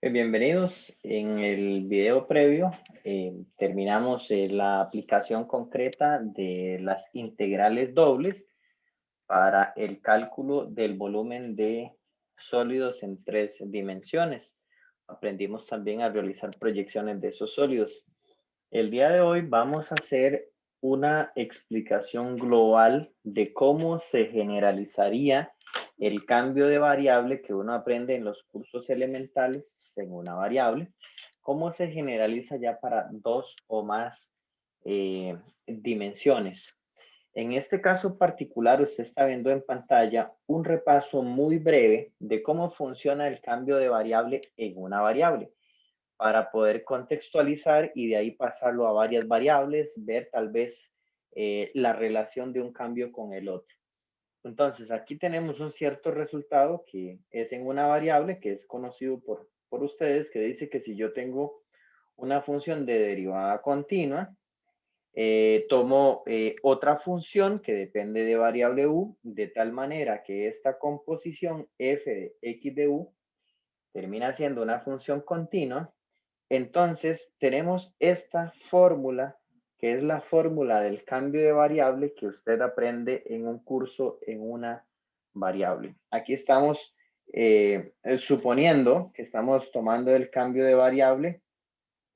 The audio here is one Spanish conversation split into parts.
Bienvenidos. En el video previo terminamos la aplicación concreta de las integrales dobles para el cálculo del volumen de sólidos en 3 dimensiones. Aprendimos también a realizar proyecciones de esos sólidos. El día de hoy vamos a hacer una explicación global de cómo se generalizaría el cambio de variable que uno aprende en los cursos elementales en una variable, cómo se generaliza ya para 2 o más dimensiones. En este caso particular, usted está viendo en pantalla un repaso muy breve de cómo funciona el cambio de variable en una variable para poder contextualizar y de ahí pasarlo a varias variables, ver tal vez la relación de un cambio con el otro. Entonces, aquí tenemos un cierto resultado que es en una variable que es conocido por ustedes, que dice que si yo tengo una función de derivada continua, tomo otra función que depende de variable u, de tal manera que esta composición f de x de u termina siendo una función continua. Entonces, tenemos esta fórmula, que es la fórmula del cambio de variable que usted aprende en un curso en una variable. Aquí estamos suponiendo que estamos tomando el cambio de variable.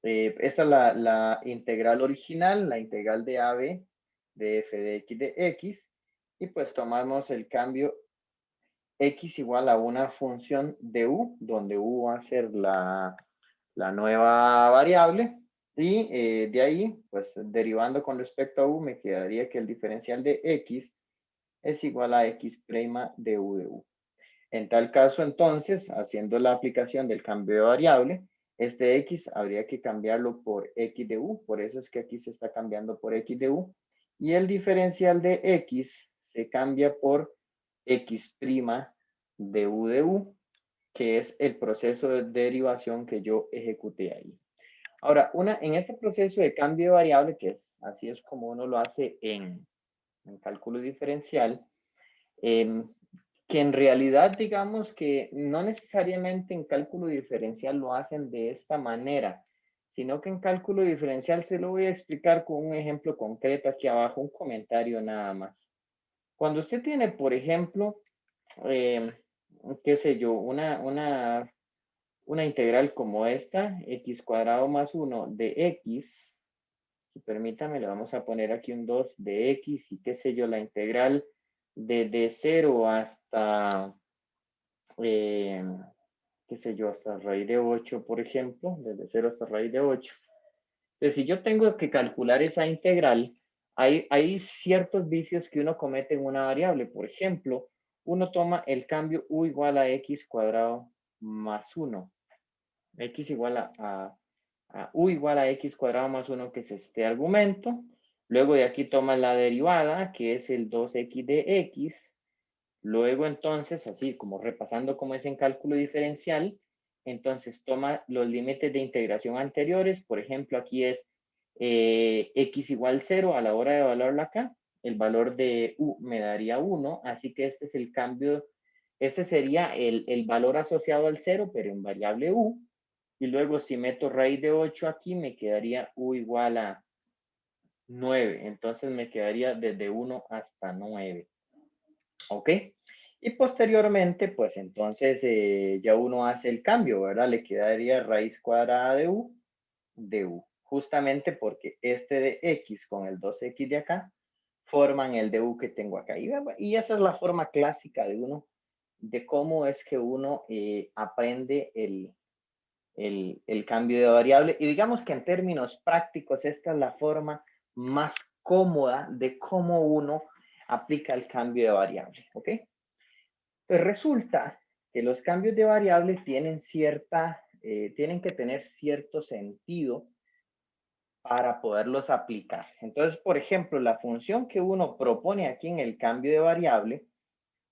Esta es la integral original, la integral de AB de f de x, y pues tomamos el cambio x igual a una función de u, donde u va a ser la nueva variable, y de ahí, pues derivando con respecto a u, me quedaría que el diferencial de x es igual a x' de u de u. En tal caso, entonces, haciendo la aplicación del cambio de variable, este x habría que cambiarlo por x de u, por eso es que aquí se está cambiando por x de u, y el diferencial de x se cambia por x' de u, que es el proceso de derivación que yo ejecuté ahí. Ahora, en este proceso de cambio de variable, que es así es como uno lo hace en cálculo diferencial, eh, que en realidad digamos que no necesariamente en cálculo diferencial lo hacen de esta manera, sino que en cálculo diferencial se lo voy a explicar con un ejemplo concreto aquí abajo, un comentario nada más. Cuando usted tiene, por ejemplo, eh, qué sé yo, una integral como esta, x cuadrado más 1 de x, y permítame, le vamos a poner aquí un 2 de x, y qué sé yo, la integral de 0 hasta, eh, qué sé yo, hasta raíz de 8, por ejemplo, desde 0 hasta raíz de 8. Entonces, si yo tengo que calcular esa integral, hay ciertos vicios que uno comete en una variable. Por ejemplo, uno toma el cambio u igual a x cuadrado más 1. X igual a u igual a x cuadrado más 1, que es este argumento. Luego de aquí toma la derivada, que es el 2x de x. Luego entonces, así como repasando cómo es en cálculo diferencial, entonces toma los límites de integración anteriores. Por ejemplo, aquí es x igual 0 a la hora de evaluarlo acá. El valor de u me daría 1, así que este es el cambio, este sería el valor asociado al 0, pero en variable u. Y luego si meto raíz de 8 aquí, me quedaría u igual a 9. Entonces me quedaría desde 1 hasta 9. ¿Ok? Y posteriormente, pues entonces ya uno hace el cambio, ¿verdad? Le quedaría raíz cuadrada de u. Justamente porque este de x con el 2x de acá forman el de u que tengo acá. Y esa es la forma clásica de uno, de cómo es que uno aprende el cambio de variable. Y digamos que en términos prácticos, esta es la forma más cómoda de cómo uno aplica el cambio de variable. ¿Ok? Pues resulta que los cambios de variable tienen tienen que tener cierto sentido para poderlos aplicar. Entonces, por ejemplo, la función que uno propone aquí en el cambio de variable,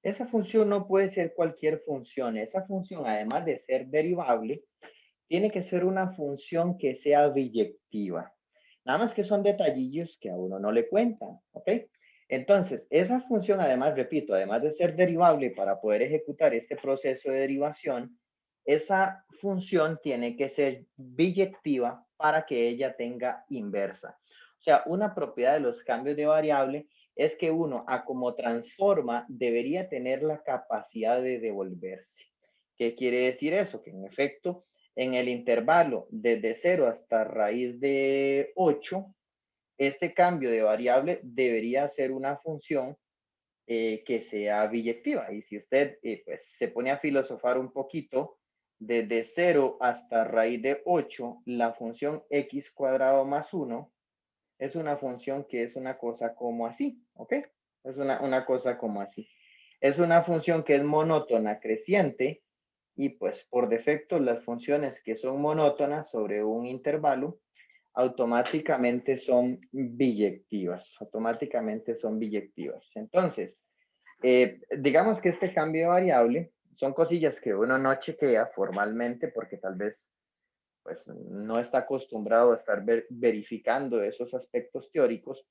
esa función no puede ser cualquier función. Esa función, además de ser derivable, tiene que ser una función que sea biyectiva. Nada más que son detallillos que a uno no le cuentan, ¿ok? Entonces, esa función, además, repito, además de ser derivable para poder ejecutar este proceso de derivación, esa función tiene que ser biyectiva para que ella tenga inversa. O sea, una propiedad de los cambios de variable es que uno, a como transforma, debería tener la capacidad de devolverse. ¿Qué quiere decir eso? Que en efecto, en el intervalo desde 0 hasta raíz de 8, este cambio de variable debería ser una función que sea biyectiva. Y si usted pues, se pone a filosofar un poquito, desde 0 hasta raíz de 8, la función x cuadrado más 1 es una función que es una cosa como así, ¿ok? Es una cosa como así. Es una función que es monótona creciente y pues por defecto las funciones que son monótonas sobre un intervalo automáticamente son biyectivas, automáticamente son biyectivas. Entonces, digamos que este cambio de variable son cosillas que uno no chequea formalmente porque tal vez pues no está acostumbrado a estar verificando esos aspectos teóricos,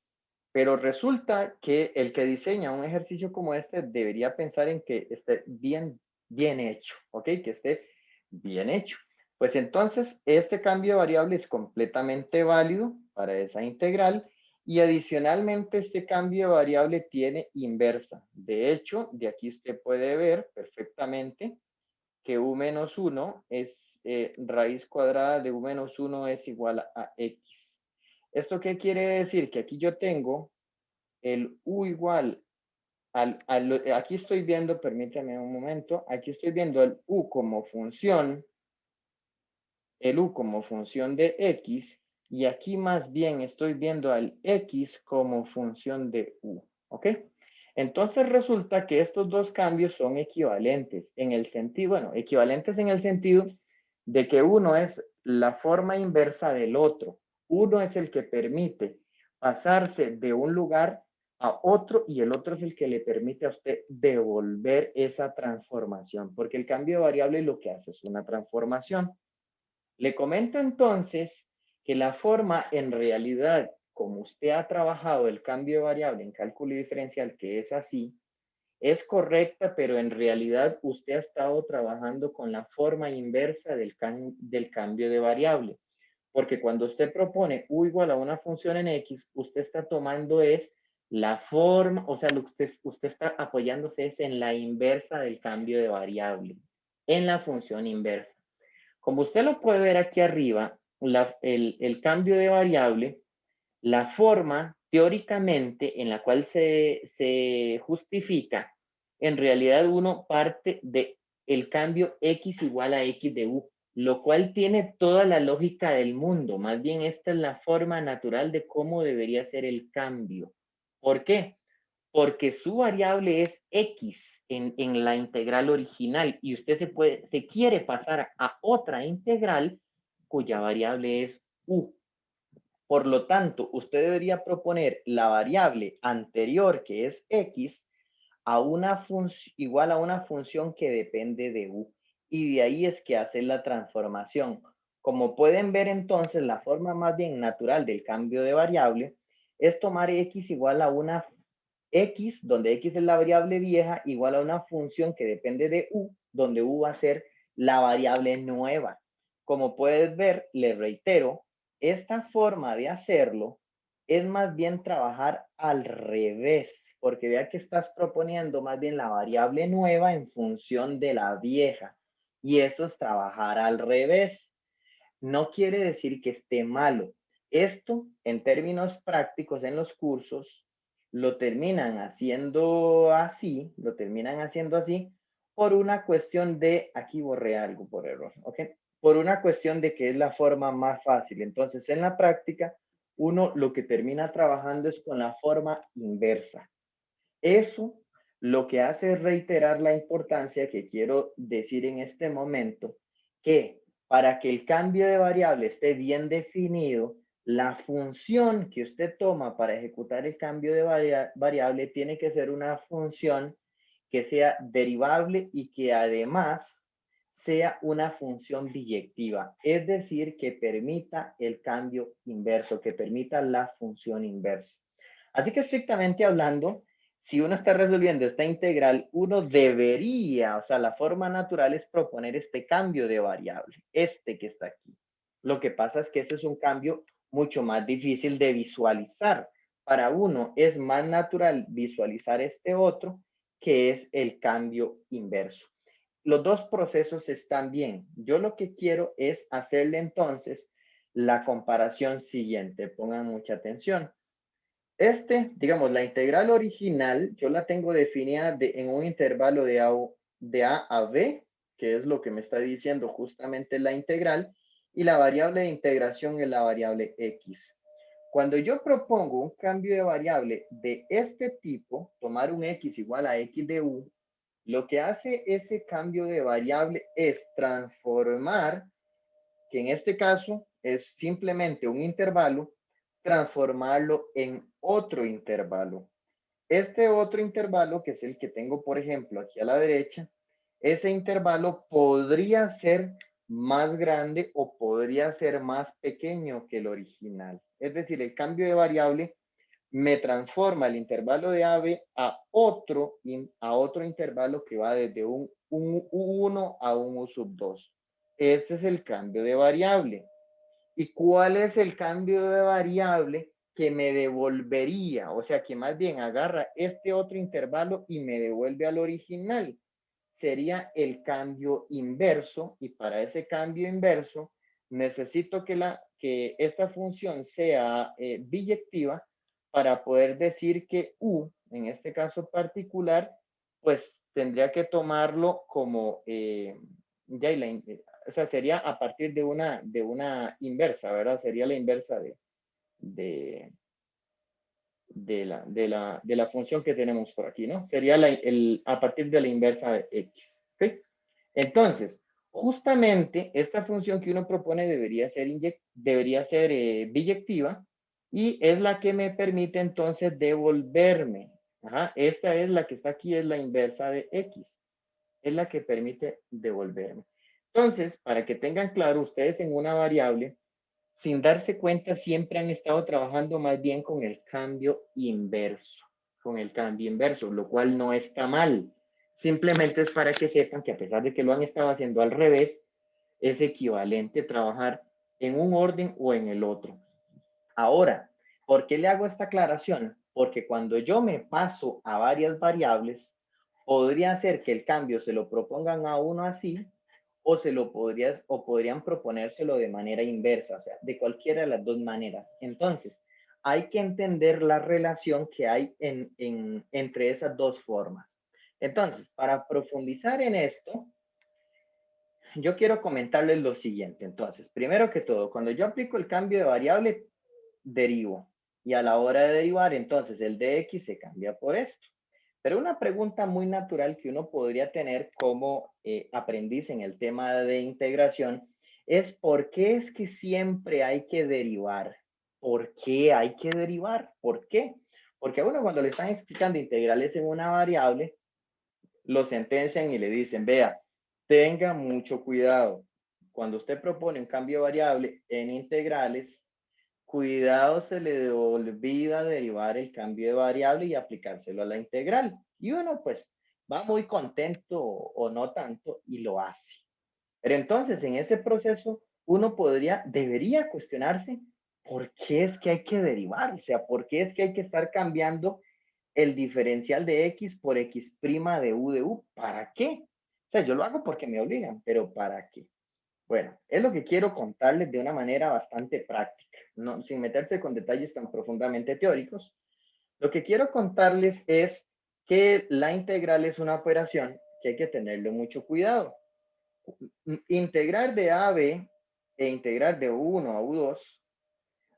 pero resulta que el que diseña un ejercicio como este debería pensar en que esté bien hecho, ¿ok? Que esté bien hecho. Pues entonces, este cambio de variable es completamente válido para esa integral y adicionalmente este cambio de variable tiene inversa. De hecho, de aquí usted puede ver perfectamente que u menos 1 es raíz cuadrada de u menos 1 es igual a x. ¿Esto qué quiere decir? Que aquí yo tengo el u igual aquí estoy viendo, permítame un momento, aquí estoy viendo el u como función, el u como función de x, y aquí más bien estoy viendo al x como función de u, ¿ok? Entonces resulta que estos dos cambios son equivalentes en el sentido, bueno, equivalentes en el sentido de que uno es la forma inversa del otro. Uno es el que permite pasarse de un lugar a otro y el otro es el que le permite a usted devolver esa transformación, porque el cambio de variable lo que hace es una transformación. Le comento entonces que la forma en realidad, como usted ha trabajado el cambio de variable en cálculo diferencial, que es así, es correcta, pero en realidad usted ha estado trabajando con la forma inversa del cambio de variable. Porque cuando usted propone u igual a una función en x, usted está tomando es la forma, o sea, lo que usted está apoyándose es en la inversa del cambio de variable, en la función inversa. Como usted lo puede ver aquí arriba, el cambio de variable, la forma teóricamente en la cual se justifica, en realidad uno parte de el cambio x igual a x de u, lo cual tiene toda la lógica del mundo. Más bien esta es la forma natural de cómo debería ser el cambio. ¿Por qué? Porque su variable es x en la integral original y usted se quiere pasar a otra integral cuya variable es u. Por lo tanto, usted debería proponer la variable anterior, que es x, a una igual a una función que depende de u. Y de ahí es que hace la transformación. Como pueden ver entonces, la forma más bien natural del cambio de variable es tomar x igual a una x, donde x es la variable vieja, igual a una función que depende de u, donde u va a ser la variable nueva. Como puedes ver, le reitero, esta forma de hacerlo es más bien trabajar al revés, porque vea que estás proponiendo más bien la variable nueva en función de la vieja. Y eso es trabajar al revés. No quiere decir que esté malo. Esto, en términos prácticos en los cursos, lo terminan haciendo así, por una cuestión de, aquí borré algo por error, ¿ok? Por una cuestión de que es la forma más fácil. Entonces, en la práctica, uno lo que termina trabajando es con la forma inversa. Eso lo que hace es reiterar la importancia que quiero decir en este momento, que para que el cambio de variable esté bien definido, la función que usted toma para ejecutar el cambio de variable tiene que ser una función que sea derivable y que además sea una función biyectiva, es decir, que permita el cambio inverso, que permita la función inversa. Así que estrictamente hablando, si uno está resolviendo esta integral, uno debería, o sea, la forma natural es proponer este cambio de variable, este que está aquí. Lo que pasa es que ese es un cambio mucho más difícil de visualizar. Para uno es más natural visualizar este otro, que es el cambio inverso. Los dos procesos están bien. Yo lo que quiero es hacerle entonces la comparación siguiente. Pongan mucha atención. Digamos, la integral original, yo la tengo definida en un intervalo de A a B, que es lo que me está diciendo justamente la integral, y la variable de integración es la variable X. Cuando yo propongo un cambio de variable de este tipo, tomar un X igual a X de U, lo que hace ese cambio de variable es transformar, que en este caso es simplemente un intervalo, transformarlo en otro intervalo. Este otro intervalo, que es el que tengo, por ejemplo, aquí a la derecha, ese intervalo podría ser más grande o podría ser más pequeño que el original. Es decir, el cambio de variable me transforma el intervalo de AB a otro intervalo que va desde un U1 a un U sub 2. Este es el cambio de variable. ¿Y cuál es el cambio de variable que me devolvería? O sea, que más bien agarra este otro intervalo y me devuelve al original. Sería el cambio inverso, y para ese cambio inverso necesito que esta función sea biyectiva para poder decir que U, en este caso particular, pues tendría que tomarlo como, o sea, sería a partir de una inversa, ¿verdad? Sería la inversa de, de la función que tenemos por aquí, ¿no? Sería a partir de la inversa de x. ¿Ok? Entonces, justamente esta función que uno propone debería ser biyectiva, y es la que me permite entonces devolverme. Ajá, esta es la que está aquí, es la inversa de x. Es la que permite devolverme. Entonces, para que tengan claro, ustedes en una variable, sin darse cuenta, siempre han estado trabajando más bien con el cambio inverso, lo cual no está mal. Simplemente es para que sepan que a pesar de que lo han estado haciendo al revés, es equivalente trabajar en un orden o en el otro. Ahora, ¿por qué le hago esta aclaración? Porque cuando yo me paso a varias variables, podría ser que el cambio se lo propongan a uno así, o podrían proponérselo de manera inversa, o sea, de cualquiera de las dos maneras. Entonces, hay que entender la relación que hay entre esas dos formas. Entonces, para profundizar en esto, yo quiero comentarles lo siguiente. Entonces, primero que todo, cuando yo aplico el cambio de variable, derivo. Y a la hora de derivar, entonces el de x se cambia por esto. Pero una pregunta muy natural que uno podría tener como aprendiz en el tema de integración es: ¿por qué es que siempre hay que derivar? ¿Por qué hay que derivar? ¿Por qué? Porque a uno, cuando le están explicando integrales en una variable, lo sentencian y le dicen: vea, tenga mucho cuidado. Cuando usted propone un cambio de variable en integrales, cuidado, se le olvida derivar el cambio de variable y aplicárselo a la integral. Y uno pues va muy contento o no tanto y lo hace. Pero entonces en ese proceso uno debería cuestionarse por qué es que hay que derivar, o sea, por qué es que hay que estar cambiando el diferencial de x por x' de u. ¿Para qué? O sea, yo lo hago porque me obligan, pero ¿para qué? Bueno, es lo que quiero contarles de una manera bastante práctica, no, sin meterse con detalles tan profundamente teóricos. Lo que quiero contarles es que la integral es una operación que hay que tenerle mucho cuidado. Integrar de A a B e integrar de U1 a U2,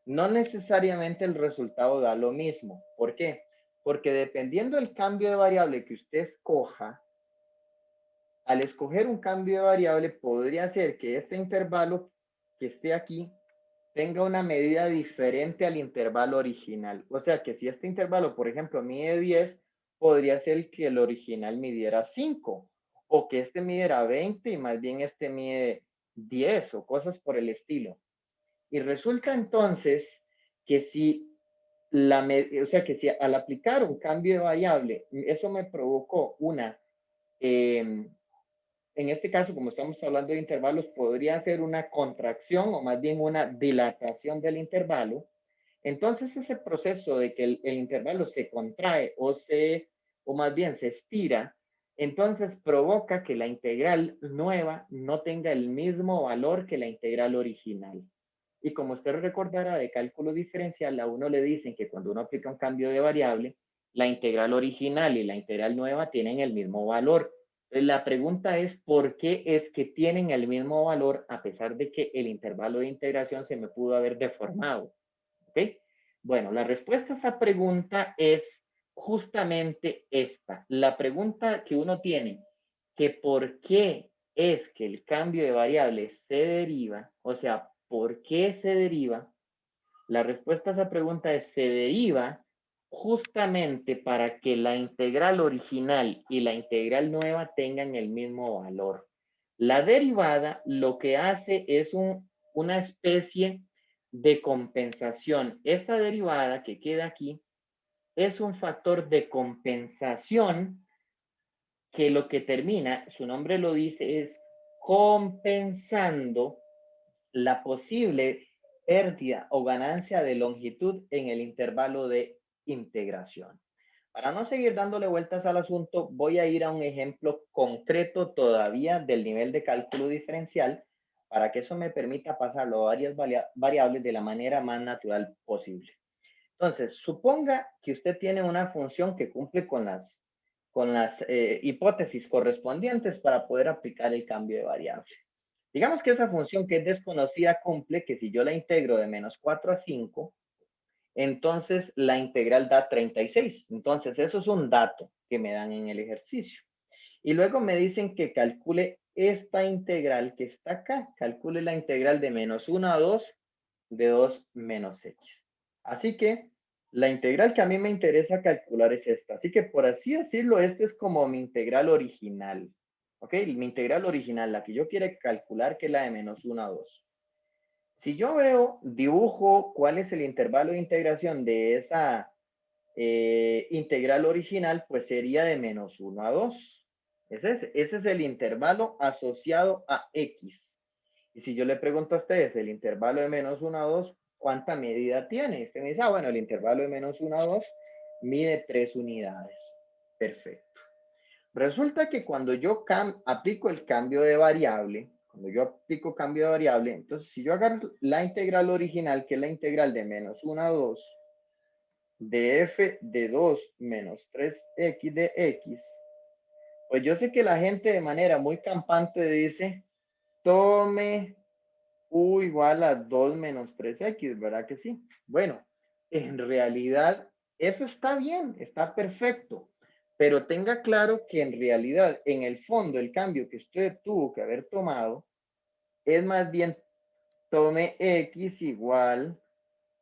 no necesariamente el resultado da lo mismo. ¿Por qué? Porque dependiendo del cambio de variable que usted escoja, al escoger un cambio de variable, podría ser que este intervalo que esté aquí tenga una medida diferente al intervalo original. O sea que si este intervalo, por ejemplo, mide 10, podría ser que el original midiera 5, o que este midiera 20 y más bien este mide 10, o cosas por el estilo. Y resulta entonces que si o sea que si al aplicar un cambio de variable, eso me provocó una, en este caso, como estamos hablando de intervalos, podría ser una contracción o más bien una dilatación del intervalo. Entonces, ese proceso de que el intervalo se contrae o más bien se estira, entonces provoca que la integral nueva no tenga el mismo valor que la integral original. Y como usted recordará de cálculo diferencial, a uno le dicen que cuando uno aplica un cambio de variable, la integral original y la integral nueva tienen el mismo valor. Entonces, la pregunta es, ¿por qué es que tienen el mismo valor a pesar de que el intervalo de integración se me pudo haber deformado? ¿Ok? Bueno, la respuesta a esa pregunta es justamente esta. La pregunta que uno tiene, que por qué es que el cambio de variable se deriva, o sea, ¿por qué se deriva? La respuesta a esa pregunta es, se deriva justamente para que la integral original y la integral nueva tengan el mismo valor. La derivada lo que hace es una especie de compensación. Esta derivada que queda aquí es un factor de compensación que lo que termina, su nombre lo dice, es compensando la posible pérdida o ganancia de longitud en el intervalo de integración. Para no seguir dándole vueltas al asunto, voy a ir a un ejemplo concreto todavía del nivel de cálculo diferencial para que eso me permita pasarlo a varias variables de la manera más natural posible. Entonces, suponga que usted tiene una función que cumple con las hipótesis correspondientes para poder aplicar el cambio de variable. Digamos que esa función que es desconocida cumple que si yo la integro de -4 a 5, entonces la integral da 36. Entonces, eso es un dato que me dan en el ejercicio. Y luego me dicen que calcule esta integral que está acá. Calcule la integral de -1 a 2 de 2 menos x. Así que la integral que a mí me interesa calcular es esta. Así que por así decirlo, esta es como mi integral original. ¿Ok? Mi integral original, la que yo quiero calcular, que es la de -1 a 2. Si yo dibujo cuál es el intervalo de integración de esa integral original, pues sería de -1 a 2. Ese es el intervalo asociado a x. Y si yo le pregunto a ustedes el intervalo de -1 a 2, ¿cuánta medida tiene? Usted me dice, bueno, el intervalo de -1 a 2 mide 3 unidades. Perfecto. Resulta que cuando yo aplico el cambio de variable, entonces si yo agarro la integral original, que es la integral de -1 a 2, de f de 2 menos 3x de x, pues yo sé que la gente de manera muy campante dice, tome u igual a 2 menos 3x, ¿verdad que sí? Bueno, en realidad eso está bien, está perfecto, pero tenga claro que en realidad, en el fondo, el cambio que usted tuvo que haber tomado es más bien tome x igual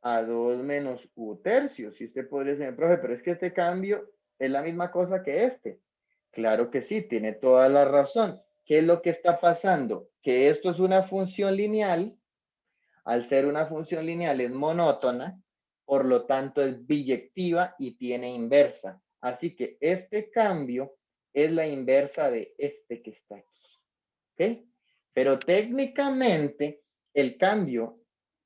a 2 menos u tercios. Si usted podría decir, profe, pero es que este cambio es la misma cosa que este. Claro que sí, tiene toda la razón. ¿Qué es lo que está pasando? Que esto es una función lineal. Al ser una función lineal es monótona, por lo tanto es biyectiva y tiene inversa. Así que este cambio es la inversa de este que está aquí. ¿Ok? Pero técnicamente el cambio,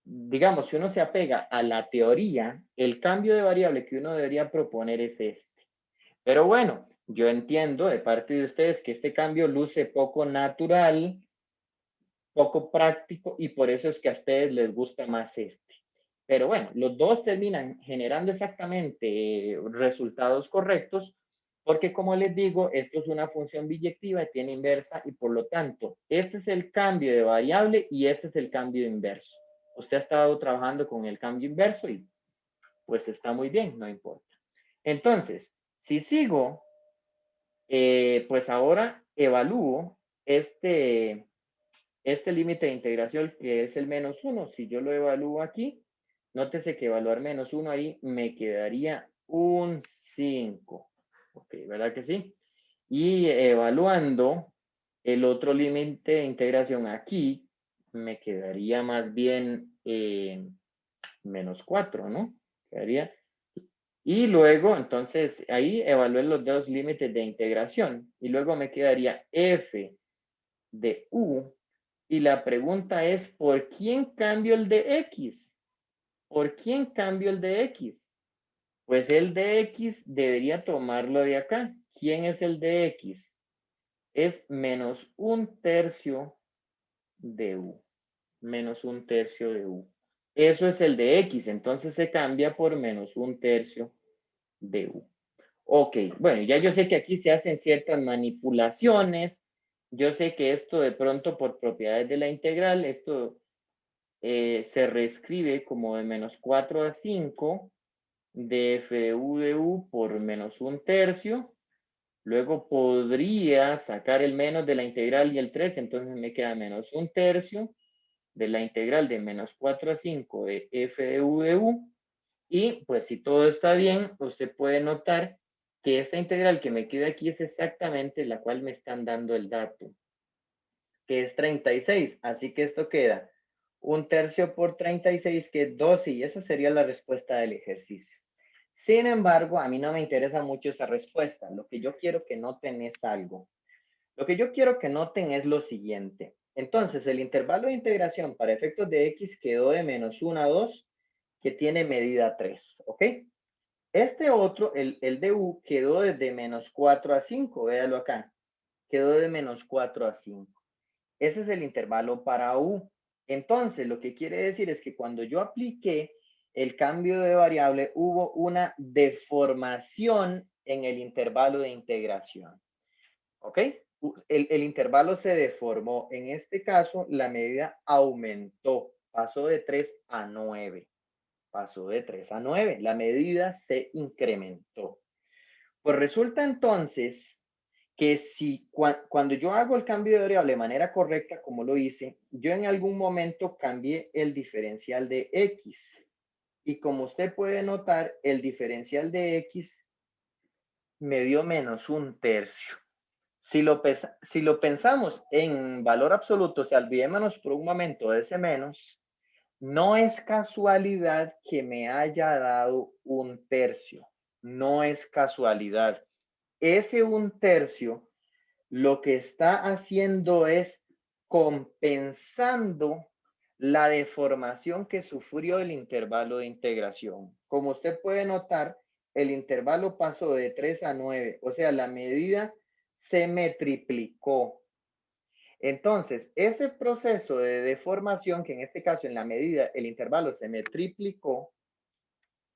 digamos, si uno se apega a la teoría, el cambio de variable que uno debería proponer es este. Pero bueno, yo entiendo de parte de ustedes que este cambio luce poco natural, poco práctico y por eso es que a ustedes les gusta más este. Pero bueno, los dos terminan generando exactamente resultados correctos porque como les digo, esto es una función biyectiva y tiene inversa y por lo tanto, este es el cambio de variable y este es el cambio inverso. Usted ha estado trabajando con el cambio inverso y pues está muy bien, no importa. Entonces, si sigo, pues ahora evalúo este límite de integración que es el -1, si yo lo evalúo aquí, nótese que evaluar -1 ahí me quedaría un 5. Ok, ¿verdad que sí? Y evaluando el otro límite de integración aquí, me quedaría más bien -4, ¿no? Quedaría Y luego, entonces, ahí evalué los dos límites de integración. Y luego me quedaría f de u. Y la pregunta es, ¿por quién cambio el de x? ¿Por quién cambio el de x? Pues el de x debería tomarlo de acá. ¿Quién es el de x? Es menos un tercio de u. Menos un tercio de u. Eso es el de x. Entonces se cambia por menos un tercio de u. Ok, bueno, ya yo sé que aquí se hacen ciertas manipulaciones. Yo sé que esto de pronto por propiedades de la integral, esto se reescribe como de menos 4 a 5 de f de u por menos un tercio. Luego podría sacar el menos de la integral y el 3, entonces me queda menos un tercio de la integral de menos 4 a 5 de f de u. Y pues si todo está bien, usted puede notar que esta integral que me queda aquí es exactamente la cual me están dando el dato, que es 36. Así que esto queda un tercio por 36, que es 12, y esa sería la respuesta del ejercicio. Sin embargo, a mí no me interesa mucho esa respuesta. Lo que yo quiero que noten es algo. Lo que yo quiero que noten es lo siguiente. Entonces, el intervalo de integración para efectos de x quedó de menos 1 a 2, que tiene medida 3, ¿ok? Este otro, el de u, quedó desde menos 4 a 5, véalo acá. Quedó de menos 4 a 5. Ese es el intervalo para u. Entonces, lo que quiere decir es que cuando yo apliqué el cambio de variable, hubo una deformación en el intervalo de integración. ¿Ok? El intervalo se deformó. En este caso, la medida aumentó. Pasó de 3 a 9. Pasó de 3 a 9. La medida se incrementó. Pues resulta entonces que si cuando yo hago el cambio de variable de manera correcta, como lo hice, yo en algún momento cambié el diferencial de x. Y como usted puede notar, el diferencial de x me dio menos un tercio. Si lo pensamos en valor absoluto, o sea, olvidémonos por un momento de ese menos, no es casualidad que me haya dado un tercio. No es casualidad. Ese un tercio lo que está haciendo es compensando la deformación que sufrió el intervalo de integración. Como usted puede notar, el intervalo pasó de 3 a 9, o sea, la medida se me triplicó. Entonces, ese proceso de deformación, que en este caso en la medida el intervalo se me triplicó,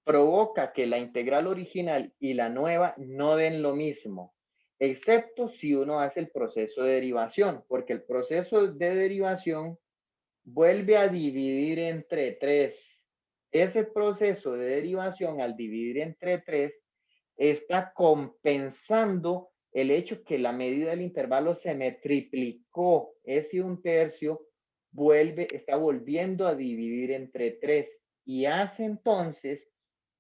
provoca que la integral original y la nueva no den lo mismo, excepto si uno hace el proceso de derivación, porque el proceso de derivación vuelve a dividir entre 3. Ese proceso de derivación, al dividir entre 3, está compensando el hecho que la medida del intervalo se me triplicó. Ese un tercio está volviendo a dividir entre 3 y hace entonces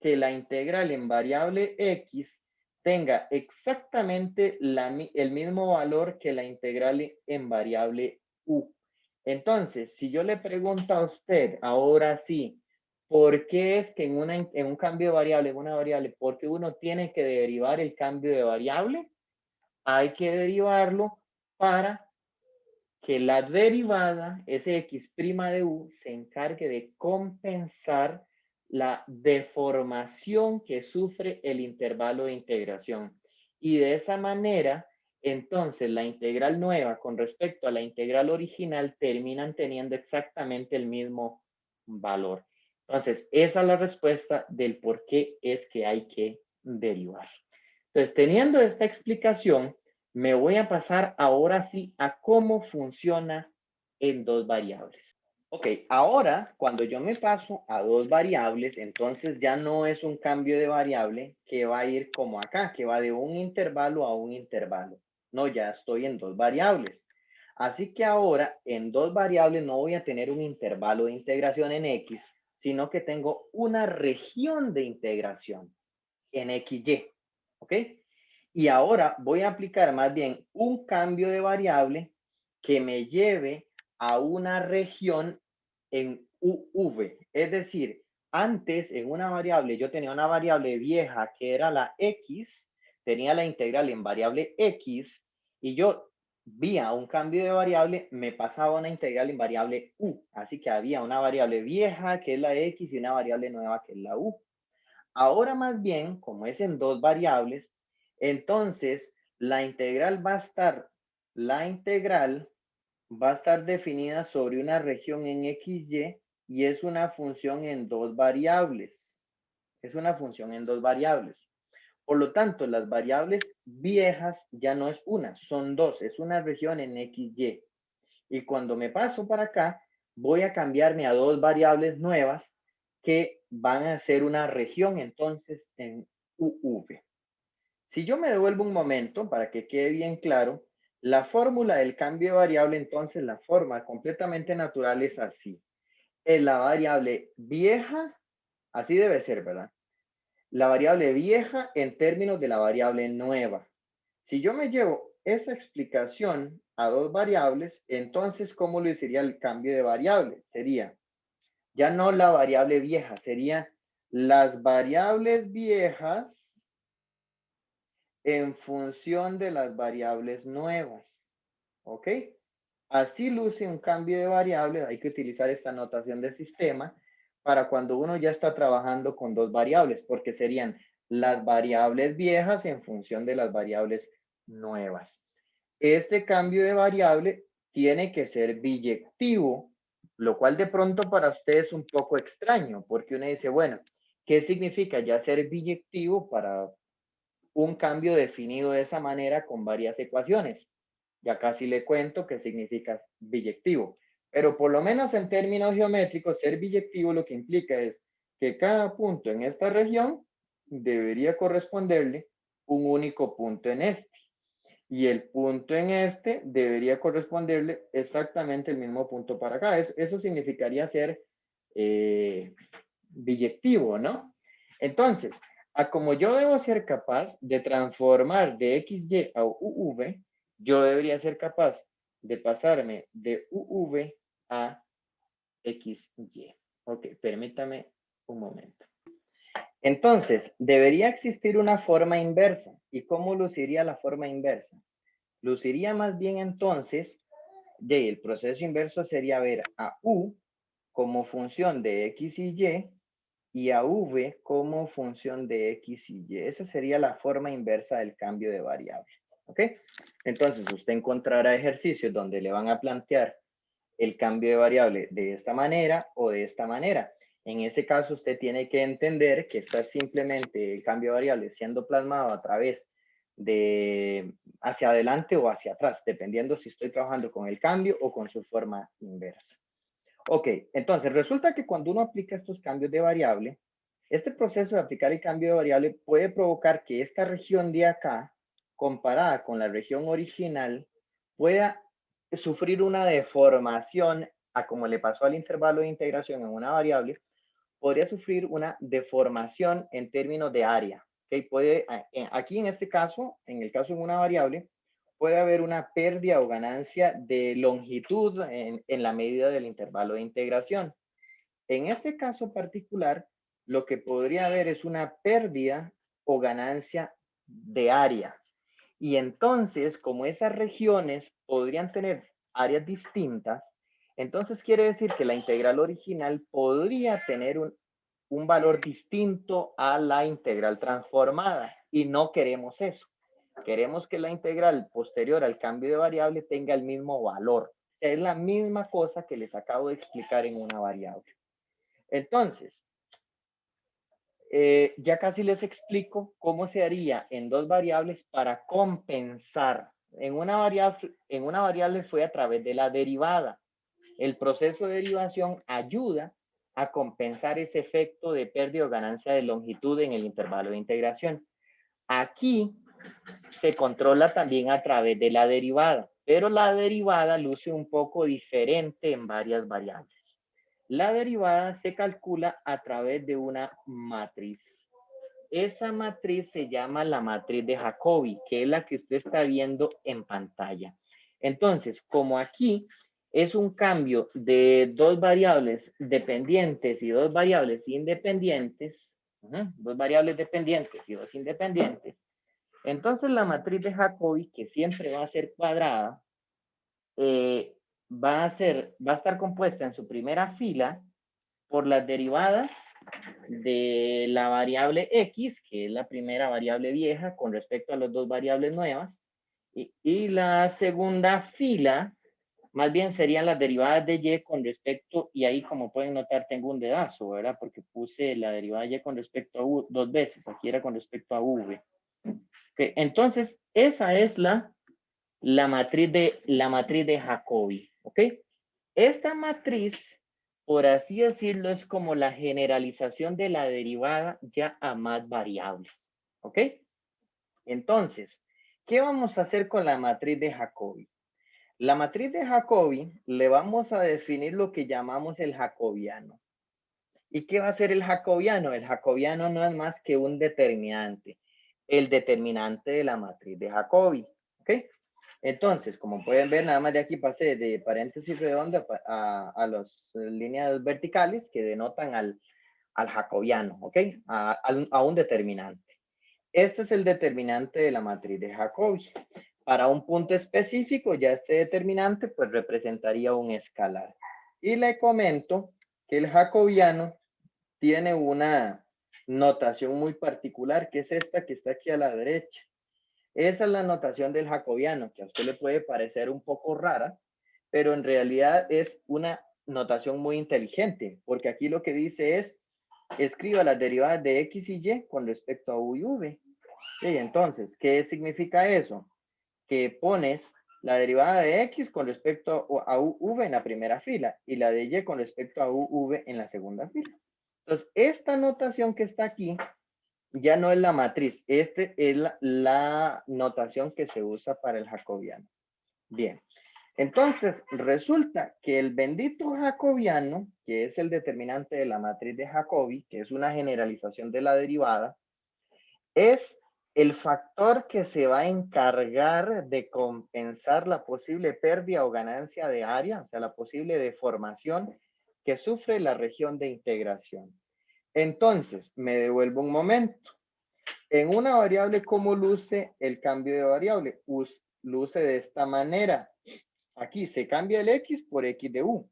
que la integral en variable x tenga exactamente el mismo valor que la integral en variable u. Entonces, si yo le pregunto a usted, ahora sí, ¿por qué es que en un cambio de variable, en una variable, por qué uno tiene que derivar el cambio de variable? Hay que derivarlo para que la derivada, ese x' de u, se encargue de compensar la deformación que sufre el intervalo de integración. Y de esa manera, entonces la integral nueva con respecto a la integral original terminan teniendo exactamente el mismo valor. Entonces, esa es la respuesta del por qué es que hay que derivar. Entonces, teniendo esta explicación, me voy a pasar ahora sí a cómo funciona en dos variables. Ok, ahora cuando yo me paso a dos variables, entonces ya no es un cambio de variable que va a ir como acá, que va de un intervalo a un intervalo. No, ya estoy en dos variables. Así que ahora en dos variables no voy a tener un intervalo de integración en X, sino que tengo una región de integración en XY. ¿Ok? Y ahora voy a aplicar más bien un cambio de variable que me lleve a una región en UV. Es decir, antes en una variable, yo tenía una variable vieja que era la x, tenía la integral en variable x, y yo vía un cambio de variable, me pasaba una integral en variable u. Así que había una variable vieja que es la x y una variable nueva que es la u. Ahora más bien, como es en dos variables, entonces la integral va a estar definida sobre una región en XY y es una función en dos variables. Es una función en dos variables. Por lo tanto, las variables viejas ya no es una, son dos. Es una región en XY. Y cuando me paso para acá, voy a cambiarme a dos variables nuevas que van a ser una región entonces en UV. Si yo me devuelvo un momento para que quede bien claro, la fórmula del cambio de variable, entonces la forma completamente natural es así. Es la variable vieja, así debe ser, ¿verdad? La variable vieja en términos de la variable nueva. Si yo me llevo esa explicación a dos variables, entonces, ¿cómo lo sería el cambio de variable? Sería, ya no la variable vieja, sería las variables viejas en función de las variables nuevas. ¿Ok? Así luce un cambio de variable. Hay que utilizar esta notación de sistema para cuando uno ya está trabajando con dos variables, porque serían las variables viejas en función de las variables nuevas. Este cambio de variable tiene que ser biyectivo, lo cual de pronto para ustedes es un poco extraño, porque uno dice, bueno, ¿qué significa ya ser biyectivo para un cambio definido de esa manera con varias ecuaciones? Ya casi le cuento qué significa biyectivo. Pero por lo menos en términos geométricos, ser biyectivo lo que implica es que cada punto en esta región debería corresponderle un único punto en este. Y el punto en este debería corresponderle exactamente el mismo punto para acá. Eso significaría ser biyectivo, ¿no? Entonces, como yo debo ser capaz de transformar de XY a UV, yo debería ser capaz de pasarme de UV a XY. Ok, permítame un momento. Entonces, debería existir una forma inversa. ¿Y cómo luciría la forma inversa? Luciría más bien entonces, el proceso inverso sería ver a U como función de X y a V como función de X y Y. Esa sería la forma inversa del cambio de variable. ¿Ok? Entonces, usted encontrará ejercicios donde le van a plantear el cambio de variable de esta manera o de esta manera. En ese caso, usted tiene que entender que está simplemente el cambio de variable siendo plasmado a través de hacia adelante o hacia atrás, dependiendo si estoy trabajando con el cambio o con su forma inversa. Ok, entonces resulta que cuando uno aplica estos cambios de variable, este proceso de aplicar el cambio de variable puede provocar que esta región de acá, comparada con la región original, pueda sufrir una deformación, a como le pasó al intervalo de integración en una variable, podría sufrir una deformación en términos de área. ¿Okay? Aquí en este caso, en el caso de una variable, puede haber una pérdida o ganancia de longitud en la medida del intervalo de integración. En este caso particular, lo que podría haber es una pérdida o ganancia de área. Y entonces, como esas regiones podrían tener áreas distintas, entonces quiere decir que la integral original podría tener un valor distinto a la integral transformada. Y no queremos eso. Queremos que la integral posterior al cambio de variable tenga el mismo valor. Es la misma cosa que les acabo de explicar en una variable. Entonces, ya casi les explico cómo se haría en dos variables para compensar. En una variable fue a través de la derivada. El proceso de derivación ayuda a compensar ese efecto de pérdida o ganancia de longitud en el intervalo de integración. Aquí se controla también a través de la derivada, pero la derivada luce un poco diferente en varias variables. La derivada se calcula a través de una matriz. Esa matriz se llama la matriz de Jacobi, que es la que usted está viendo en pantalla. Entonces, como aquí es un cambio de dos variables dependientes y dos variables independientes, dos variables dependientes y dos independientes, entonces la matriz de Jacobi, que siempre va a ser cuadrada, va a estar compuesta en su primera fila por las derivadas de la variable x, que es la primera variable vieja con respecto a las dos variables nuevas, y la segunda fila, más bien serían las derivadas de y con respecto, y ahí como pueden notar tengo un dedazo, ¿verdad? Porque puse la derivada de y con respecto a u dos veces, aquí era con respecto a v. Okay, entonces, esa es la matriz de Jacobi, ¿ok? Esta matriz, por así decirlo, es como la generalización de la derivada ya a más variables, ¿ok? Entonces, ¿qué vamos a hacer con la matriz de Jacobi? La matriz de Jacobi le vamos a definir lo que llamamos el jacobiano. ¿Y qué va a ser el jacobiano? El jacobiano no es más que un determinante, el determinante de la matriz de Jacobi, ¿ok? Entonces, como pueden ver, nada más de aquí pasé de paréntesis redonda a las líneas verticales que denotan al jacobiano, ¿ok? A un determinante. Este es el determinante de la matriz de Jacobi. Para un punto específico, ya este determinante pues representaría un escalar. Y le comento que el jacobiano tiene una notación muy particular, que es esta que está aquí a la derecha. Esa es la notación del jacobiano, que a usted le puede parecer un poco rara, pero en realidad es una notación muy inteligente, porque aquí lo que dice es, escriba las derivadas de x y y con respecto a u y v. Y entonces, ¿qué significa eso? Que pones la derivada de x con respecto a uv en la primera fila y la de y con respecto a uv en la segunda fila. Entonces, esta notación que está aquí ya no es la matriz, este es la notación que se usa para el jacobiano. Bien, entonces resulta que el bendito jacobiano, que es el determinante de la matriz de Jacobi, que es una generalización de la derivada, es el factor que se va a encargar de compensar la posible pérdida o ganancia de área, o sea, la posible deformación que sufre la región de integración. Entonces, me devuelvo un momento. En una variable, ¿cómo luce el cambio de variable? Luce de esta manera. Aquí se cambia el x por x de u.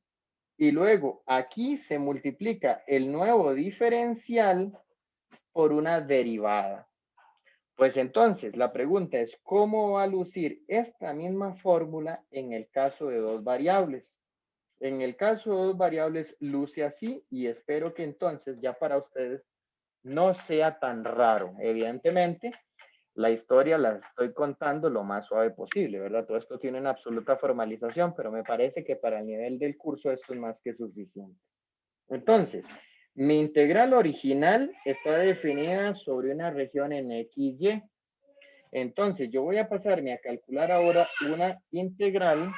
Y luego aquí se multiplica el nuevo diferencial por una derivada. Pues entonces, la pregunta es, ¿cómo va a lucir esta misma fórmula en el caso de dos variables? En el caso de dos variables luce así y espero que entonces ya para ustedes no sea tan raro. Evidentemente, la historia la estoy contando lo más suave posible, ¿verdad? Todo esto tiene una absoluta formalización, pero me parece que para el nivel del curso esto es más que suficiente. Entonces, mi integral original está definida sobre una región en XY. Entonces, yo voy a pasarme a calcular ahora una integral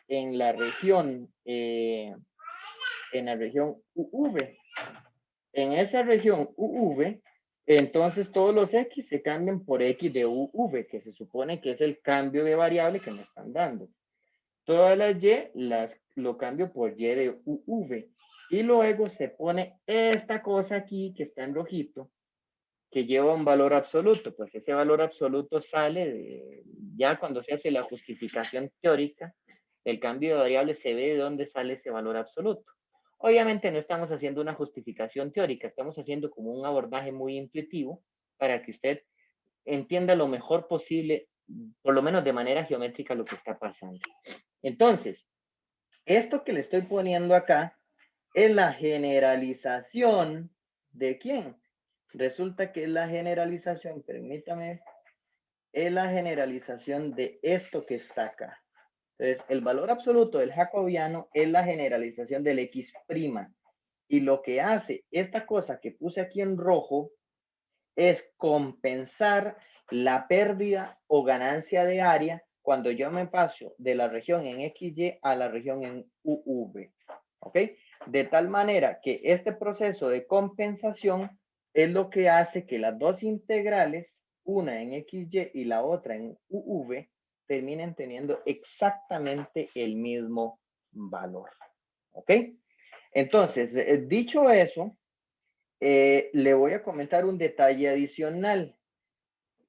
en la región UV. En esa región UV, entonces todos los X se cambian por X de UV, que se supone que es el cambio de variable que me están dando. Todas las Y lo cambio por Y de UV. Y luego se pone esta cosa aquí que está en rojito, que lleva un valor absoluto. Pues ese valor absoluto sale ya cuando se hace la justificación teórica, el cambio de variable se ve de dónde sale ese valor absoluto. Obviamente no estamos haciendo una justificación teórica, estamos haciendo como un abordaje muy intuitivo para que usted entienda lo mejor posible, por lo menos de manera geométrica, lo que está pasando. Entonces, esto que le estoy poniendo acá es la generalización de quién. Resulta que es la generalización, permítame, es la generalización de esto que está acá. Entonces, el valor absoluto del jacobiano es la generalización del x'. Y lo que hace esta cosa que puse aquí en rojo es compensar la pérdida o ganancia de área cuando yo me paso de la región en XY a la región en UV. ¿Ok? De tal manera que este proceso de compensación es lo que hace que las dos integrales, una en XY y la otra en UV, terminen teniendo exactamente el mismo valor. ¿Ok? Entonces, dicho eso, le voy a comentar un detalle adicional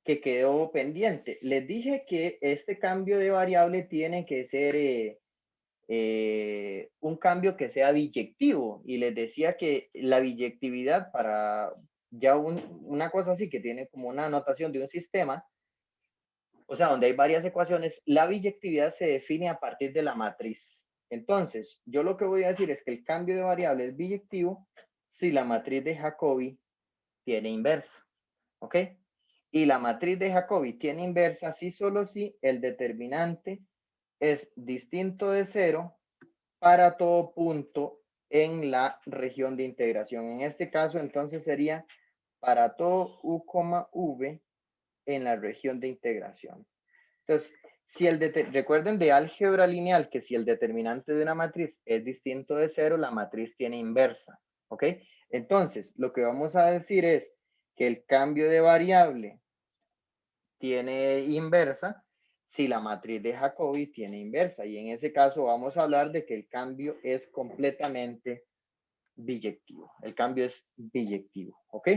que quedó pendiente. Les dije que este cambio de variable tiene que ser un cambio que sea biyectivo, y les decía que la biyectividad para ya una cosa así que tiene como una notación de un sistema, o sea, donde hay varias ecuaciones, la biyectividad se define a partir de la matriz. Entonces, yo lo que voy a decir es que el cambio de variable es biyectivo si la matriz de Jacobi tiene inversa, ¿ok? Y la matriz de Jacobi tiene inversa si solo si el determinante es distinto de cero para todo punto en la región de integración. En este caso, entonces sería para todo u, v en la región de integración. Entonces, si recuerden de álgebra lineal que si el determinante de una matriz es distinto de cero, la matriz tiene inversa, ¿ok? Entonces, lo que vamos a decir es que el cambio de variable tiene inversa si la matriz de Jacobi tiene inversa. Y en ese caso vamos a hablar de que el cambio es completamente biyectivo. El cambio es biyectivo, ¿ok?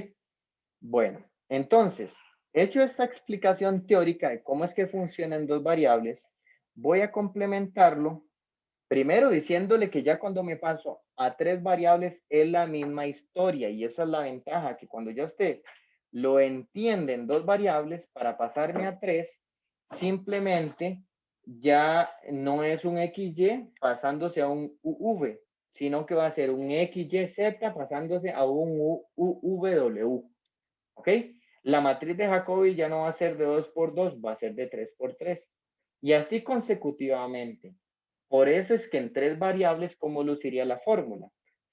Bueno, entonces, hecho esta explicación teórica de cómo es que funcionan dos variables, voy a complementarlo primero diciéndole que ya cuando me paso a tres variables es la misma historia, y esa es la ventaja, que cuando ya usted lo entiende en dos variables, para pasarme a tres, simplemente ya no es un XY pasándose a un UV, sino que va a ser un XYZ pasándose a un UW. ¿Ok? La matriz de Jacobi ya no va a ser de 2 por 2, va a ser de 3 por 3. Y así consecutivamente. Por eso es que en tres variables, ¿cómo luciría la fórmula?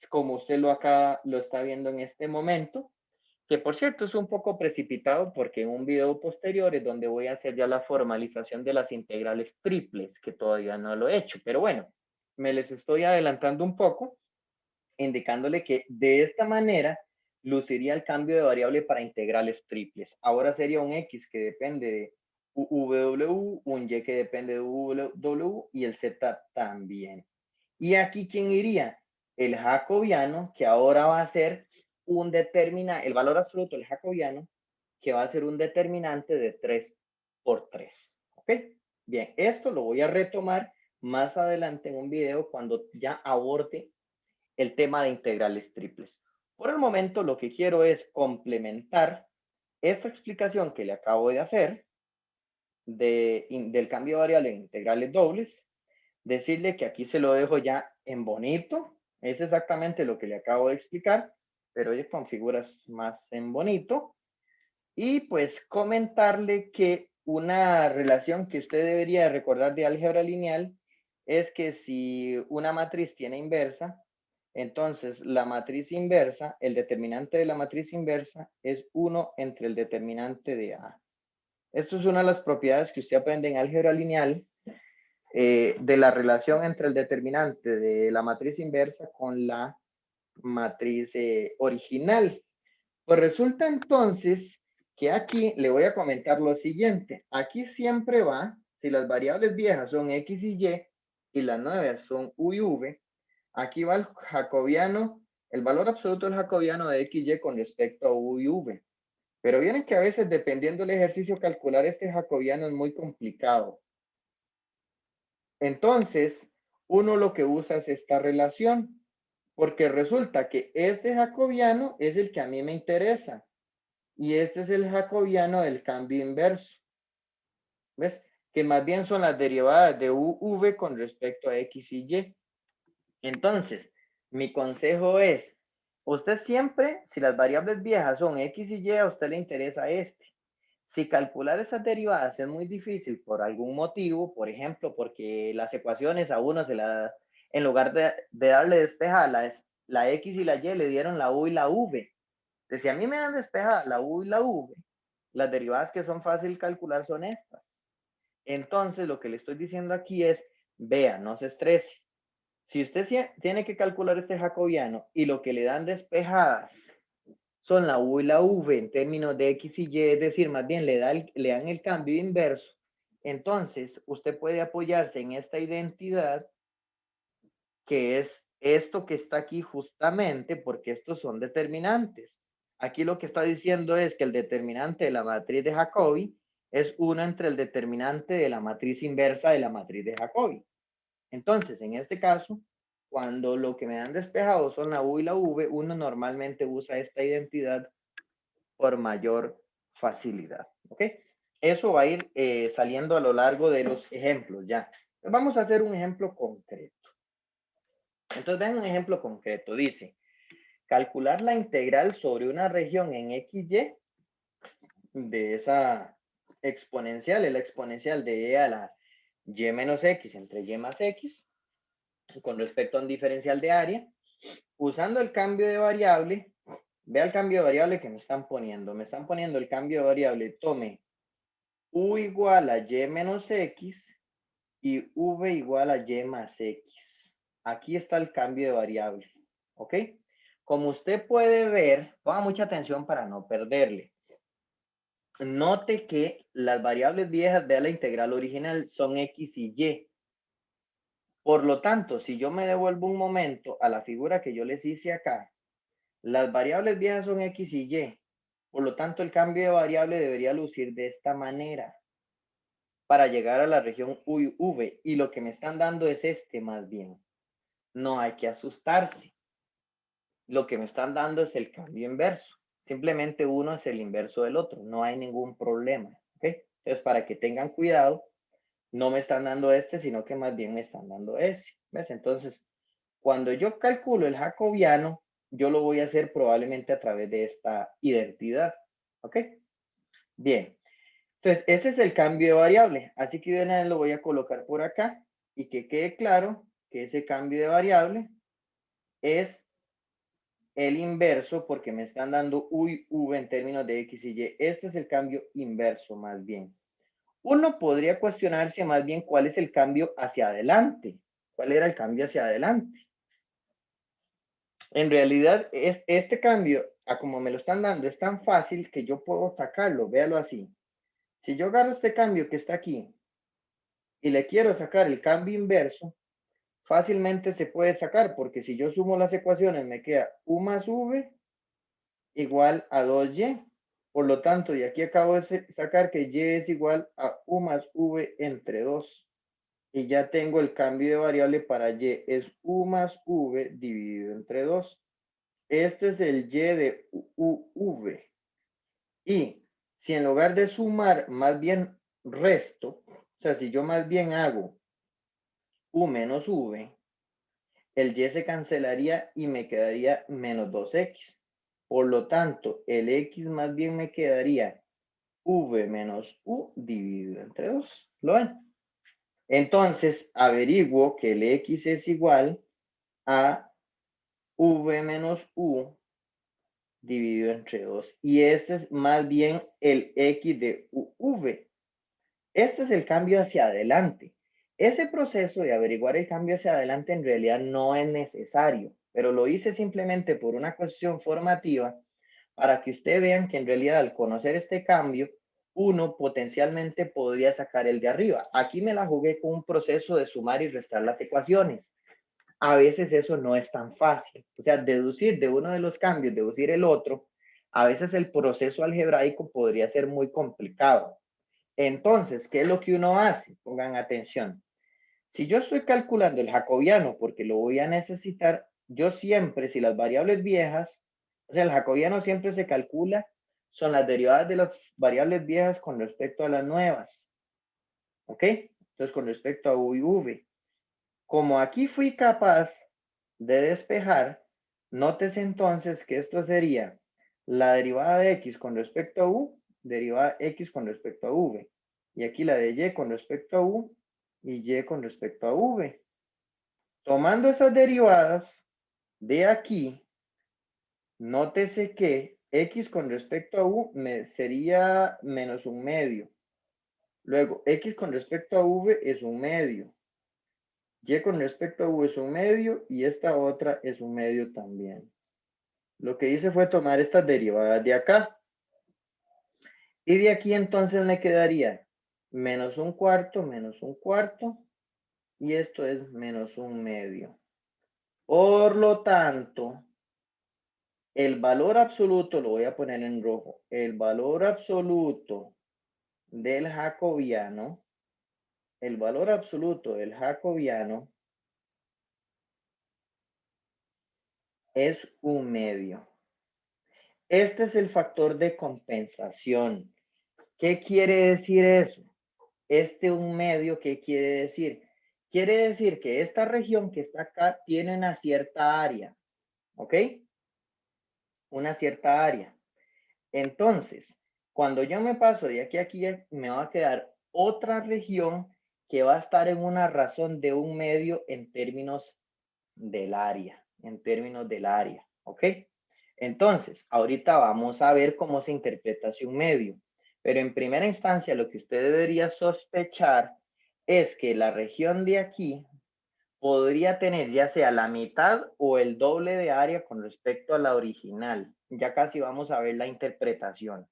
Como usted acá lo está viendo en este momento, que por cierto es un poco precipitado porque en un video posterior es donde voy a hacer ya la formalización de las integrales triples, que todavía no lo he hecho. Pero bueno, me les estoy adelantando un poco, indicándole que de esta manera luciría el cambio de variable para integrales triples. Ahora sería un X que depende de UW, un Y que depende de UW y el Z también. Y aquí, ¿quién iría? El jacobiano, que ahora va a ser un determinante, el valor absoluto del jacobiano, que va a ser un determinante de 3 por 3. ¿Ok? Bien, esto lo voy a retomar más adelante en un video cuando ya aborde el tema de integrales triples. Por el momento, lo que quiero es complementar esta explicación que le acabo de hacer del cambio de variable en integrales dobles, decirle que aquí se lo dejo ya en bonito, es exactamente lo que le acabo de explicar, pero ya con figuras más en bonito, y pues comentarle que una relación que usted debería recordar de álgebra lineal es que si una matriz tiene inversa, entonces la matriz inversa, el determinante de la matriz inversa es 1 entre el determinante de A. Esto es una de las propiedades que usted aprende en álgebra lineal, de la relación entre el determinante de la matriz inversa con la matriz original. Pues resulta entonces que aquí le voy a comentar lo siguiente. Aquí siempre va, si las variables viejas son X y Y y las nuevas son U y V, aquí va el jacobiano, el valor absoluto del jacobiano de X y Y con respecto a U y V. Pero vienen que a veces, dependiendo del ejercicio, calcular este jacobiano es muy complicado. Entonces, uno lo que usa es esta relación, porque resulta que este jacobiano es el que a mí me interesa. Y este es el jacobiano del cambio inverso. ¿Ves? Que más bien son las derivadas de UV con respecto a X y Y. Entonces, mi consejo es, usted siempre, si las variables viejas son X y Y, a usted le interesa este. Si calcular esas derivadas es muy difícil por algún motivo, por ejemplo, porque las ecuaciones a uno en lugar de darle despejada la X y la Y, le dieron la U y la V. Entonces, si a mí me dan despejada la U y la V, las derivadas que son fácil calcular son estas. Entonces, lo que le estoy diciendo aquí es, vea, no se estrese. Si usted tiene que calcular este jacobiano y lo que le dan despejadas son la U y la V en términos de X y Y, es decir, más bien le dan el cambio inverso, Entonces, usted puede apoyarse en esta identidad, que es esto que está aquí justamente, porque estos son determinantes. Aquí lo que está diciendo es que el determinante de la matriz de Jacobi es 1 entre el determinante de la matriz inversa de la matriz de Jacobi. Entonces, en este caso, cuando lo que me dan despejado son la U y la V, uno normalmente usa esta identidad por mayor facilidad. ¿Ok? Eso va a ir saliendo a lo largo de los ejemplos ya. Vamos a hacer un ejemplo concreto. Entonces, vean un ejemplo concreto. Dice, calcular la integral sobre una región en XY de esa exponencial, es la exponencial de E a la Y menos X entre Y más X, con respecto a un diferencial de área, usando el cambio de variable. Vea el cambio de variable que me están poniendo. Me están poniendo el cambio de variable. Tome U igual a Y menos X y V igual a Y más X. Aquí está el cambio de variable. ¿Ok? Como usted puede ver, ponga mucha atención para no perderle. Note que las variables viejas de la integral original son X y Y. Por lo tanto, si yo me devuelvo un momento a la figura que yo les hice acá, las variables viejas son X y Y. Por lo tanto, el cambio de variable debería lucir de esta manera para llegar a la región U y V. Y lo que me están dando es este más bien. No hay que asustarse. Lo que me están dando es el cambio inverso. Simplemente uno es el inverso del otro. No hay ningún problema. ¿Okay? Entonces, para que tengan cuidado, no me están dando este, sino que más bien me están dando ese. ¿Ves? Entonces, cuando yo calculo el jacobiano, yo lo voy a hacer probablemente a través de esta identidad. ¿Ok? Bien. Entonces, ese es el cambio de variable. Así que de una vez lo voy a colocar por acá y que quede claro que ese cambio de variable es el inverso porque me están dando U y V en términos de X y Y. Este es el cambio inverso más bien. Uno podría cuestionarse más bien cuál es el cambio hacia adelante. ¿Cuál era el cambio hacia adelante? En realidad, este cambio, a como me lo están dando, es tan fácil que yo puedo sacarlo. Véalo así. Si yo agarro este cambio que está aquí y le quiero sacar el cambio inverso, fácilmente se puede sacar, porque si yo sumo las ecuaciones, me queda U más V igual a 2Y. Por lo tanto, de aquí acabo de sacar que Y es igual a U más V entre 2. Y ya tengo el cambio de variable para Y. Es U más V dividido entre 2. Este es el Y de UV. Y si en lugar de sumar, más bien resto, o sea, si yo más bien hago U menos V, el Y se cancelaría y me quedaría menos 2X. Por lo tanto, el X más bien me quedaría V menos U dividido entre 2. ¿Lo ven? Entonces, averiguo que el X es igual a V menos U dividido entre 2. Y este es más bien el X de UV. Este es el cambio hacia adelante. Ese proceso de averiguar el cambio hacia adelante en realidad no es necesario, pero lo hice simplemente por una cuestión formativa para que ustedes vean que en realidad al conocer este cambio, uno potencialmente podría sacar el de arriba. Aquí me la jugué con un proceso de sumar y restar las ecuaciones. A veces eso no es tan fácil. O sea, deducir de uno de los cambios, deducir el otro, a veces el proceso algebraico podría ser muy complicado. Entonces, ¿qué es lo que uno hace? Pongan atención. Si yo estoy calculando el jacobiano, porque lo voy a necesitar, yo siempre, si las variables viejas, o sea, el jacobiano siempre se calcula, son las derivadas de las variables viejas con respecto a las nuevas. ¿Ok? Entonces, con respecto a U y V. Como aquí fui capaz de despejar, nótese entonces que esto sería la derivada de X con respecto a U, derivada X con respecto a V. Y aquí la de Y con respecto a U y Y con respecto a V. Tomando esas derivadas de aquí, nótese que X con respecto a U sería menos un medio. Luego, X con respecto a V es un medio. Y con respecto a U es un medio y esta otra es un medio también. Lo que hice fue tomar estas derivadas de acá. Y de aquí entonces me quedaría menos un cuarto, menos un cuarto, y esto es menos un medio. Por lo tanto, el valor absoluto, lo voy a poner en rojo, el valor absoluto del jacobiano, el valor absoluto del jacobiano es un medio. Este es el factor de compensación. ¿Qué quiere decir eso? Este un medio, ¿qué quiere decir? Quiere decir que esta región que está acá tiene una cierta área, ¿ok? Una cierta área. Entonces, cuando yo me paso de aquí a aquí, me va a quedar otra región que va a estar en una razón de un medio en términos del área, ¿ok? Entonces, ahorita vamos a ver cómo se interpreta así un medio, pero en primera instancia lo que usted debería sospechar es que la región de aquí podría tener ya sea la mitad o el doble de área con respecto a la original. Ya casi vamos a ver la interpretación.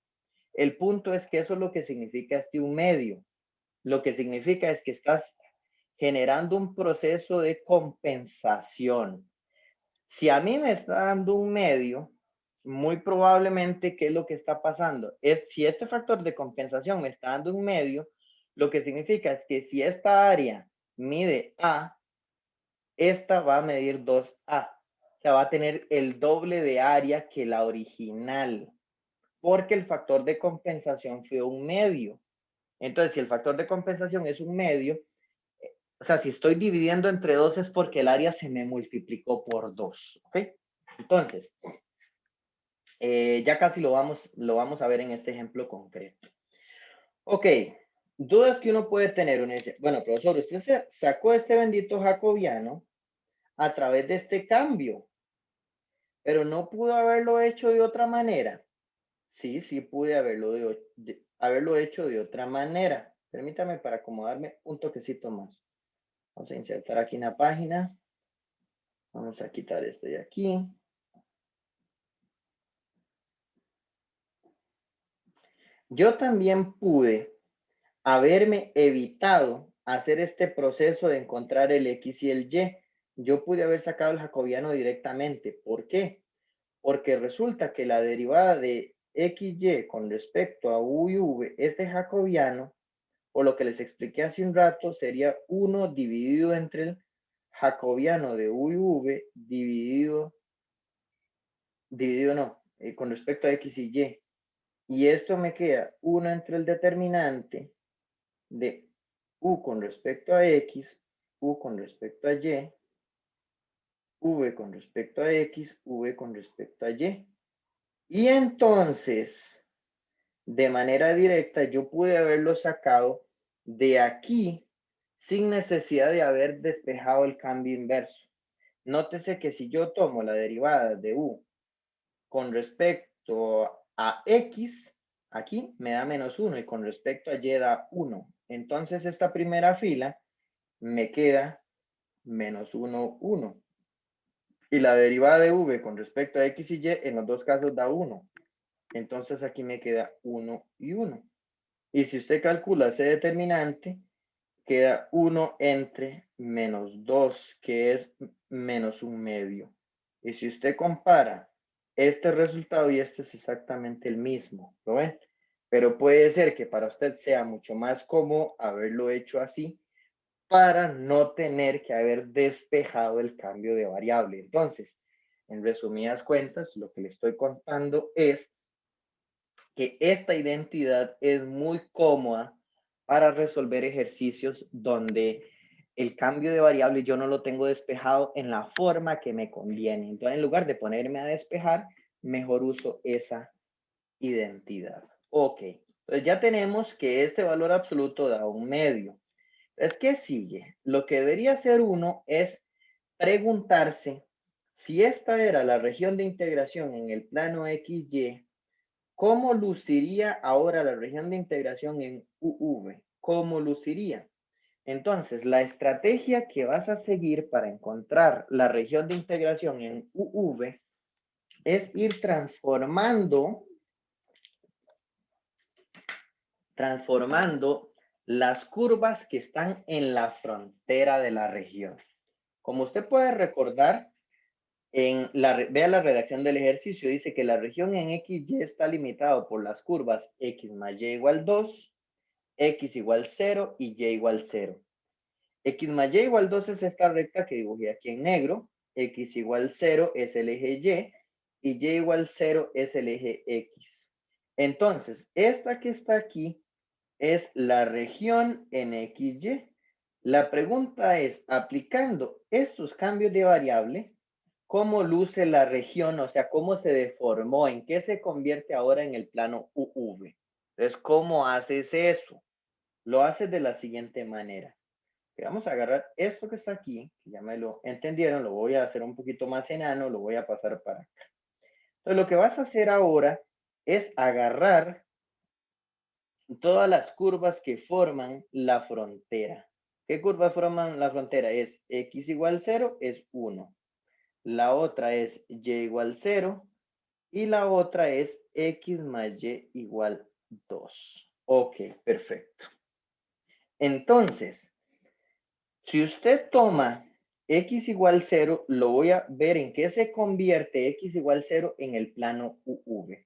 El punto es que eso es lo que significa un medio. Lo que significa es que estás generando un proceso de compensación. Si a mí me está dando un medio, muy probablemente, ¿qué es lo que está pasando? Si este factor de compensación me está dando un medio, lo que significa es que si esta área mide A, esta va a medir 2A. O sea, va a tener el doble de área que la original, porque el factor de compensación fue un medio. Entonces, si el factor de compensación es un medio, o sea, si estoy dividiendo entre 2 es porque el área se me multiplicó por 2, ¿ok? Entonces, ya casi lo vamos a ver en este ejemplo concreto. Ok, dudas que uno puede tener. Uno dice, bueno, profesor, usted sacó este bendito jacobiano a través de este cambio, pero no pudo haberlo hecho de otra manera. Sí, sí pude haberlo hecho de otra manera. Permítame para acomodarme un toquecito más. Vamos a insertar aquí una página. Vamos a quitar esto de aquí. Yo también pude haberme evitado hacer este proceso de encontrar el X y el Y. Yo pude haber sacado el jacobiano directamente. ¿Por qué? Porque resulta que la derivada de XY con respecto a U y V, este jacobiano, o lo que les expliqué hace un rato, sería 1 dividido entre el jacobiano de U y V dividido no, con respecto a X y Y. Y esto me queda 1 entre el determinante de U con respecto a X, U con respecto a Y, V con respecto a X, V con respecto a Y. Y entonces, de manera directa, yo pude haberlo sacado de aquí sin necesidad de haber despejado el cambio inverso. Nótese que si yo tomo la derivada de U con respecto a X, aquí me da menos 1 y con respecto a Y da 1. Entonces esta primera fila me queda menos 1, 1. Y la derivada de V con respecto a X y Y en los dos casos da 1. Entonces aquí me queda 1 y 1. Y si usted calcula ese determinante, queda 1 entre menos 2, que es menos un medio. Y si usted compara este resultado y este es exactamente el mismo, ¿lo ven? Pero puede ser que para usted sea mucho más cómodo haberlo hecho así para no tener que haber despejado el cambio de variable. Entonces, en resumidas cuentas, lo que le estoy contando es que esta identidad es muy cómoda para resolver ejercicios donde el cambio de variable yo no lo tengo despejado en la forma que me conviene. Entonces, en lugar de ponerme a despejar, mejor uso esa identidad. Ok, entonces ya tenemos que este valor absoluto da un medio. Entonces, ¿qué sigue? Lo que debería hacer uno es preguntarse si esta era la región de integración en el plano XY. ¿Cómo luciría ahora la región de integración en UV? ¿Cómo luciría? Entonces, la estrategia que vas a seguir para encontrar la región de integración en UV es ir transformando las curvas que están en la frontera de la región. Como usted puede recordar, vea la redacción del ejercicio, dice que la región en XY está limitada por las curvas X más Y igual 2, X igual 0 y Y igual 0. X más Y igual 2 es esta recta que dibujé aquí en negro, X igual 0 es el eje Y igual 0 es el eje X. Entonces, esta que está aquí es la región en XY. La pregunta es, aplicando estos cambios de variable, ¿cómo luce la región? O sea, ¿cómo se deformó? ¿En qué se convierte ahora en el plano UV? Entonces, ¿cómo haces eso? Lo haces de la siguiente manera. Vamos a agarrar esto que está aquí, que ya me lo entendieron, lo voy a hacer un poquito más enano, lo voy a pasar para acá. Entonces, lo que vas a hacer ahora es agarrar todas las curvas que forman la frontera. ¿Qué curvas forman la frontera? Es X igual 0, es 1. La otra es Y igual 0. Y la otra es X más Y igual 2. Ok, perfecto. Entonces, si usted toma X igual 0, lo voy a ver en qué se convierte X igual 0 en el plano UV.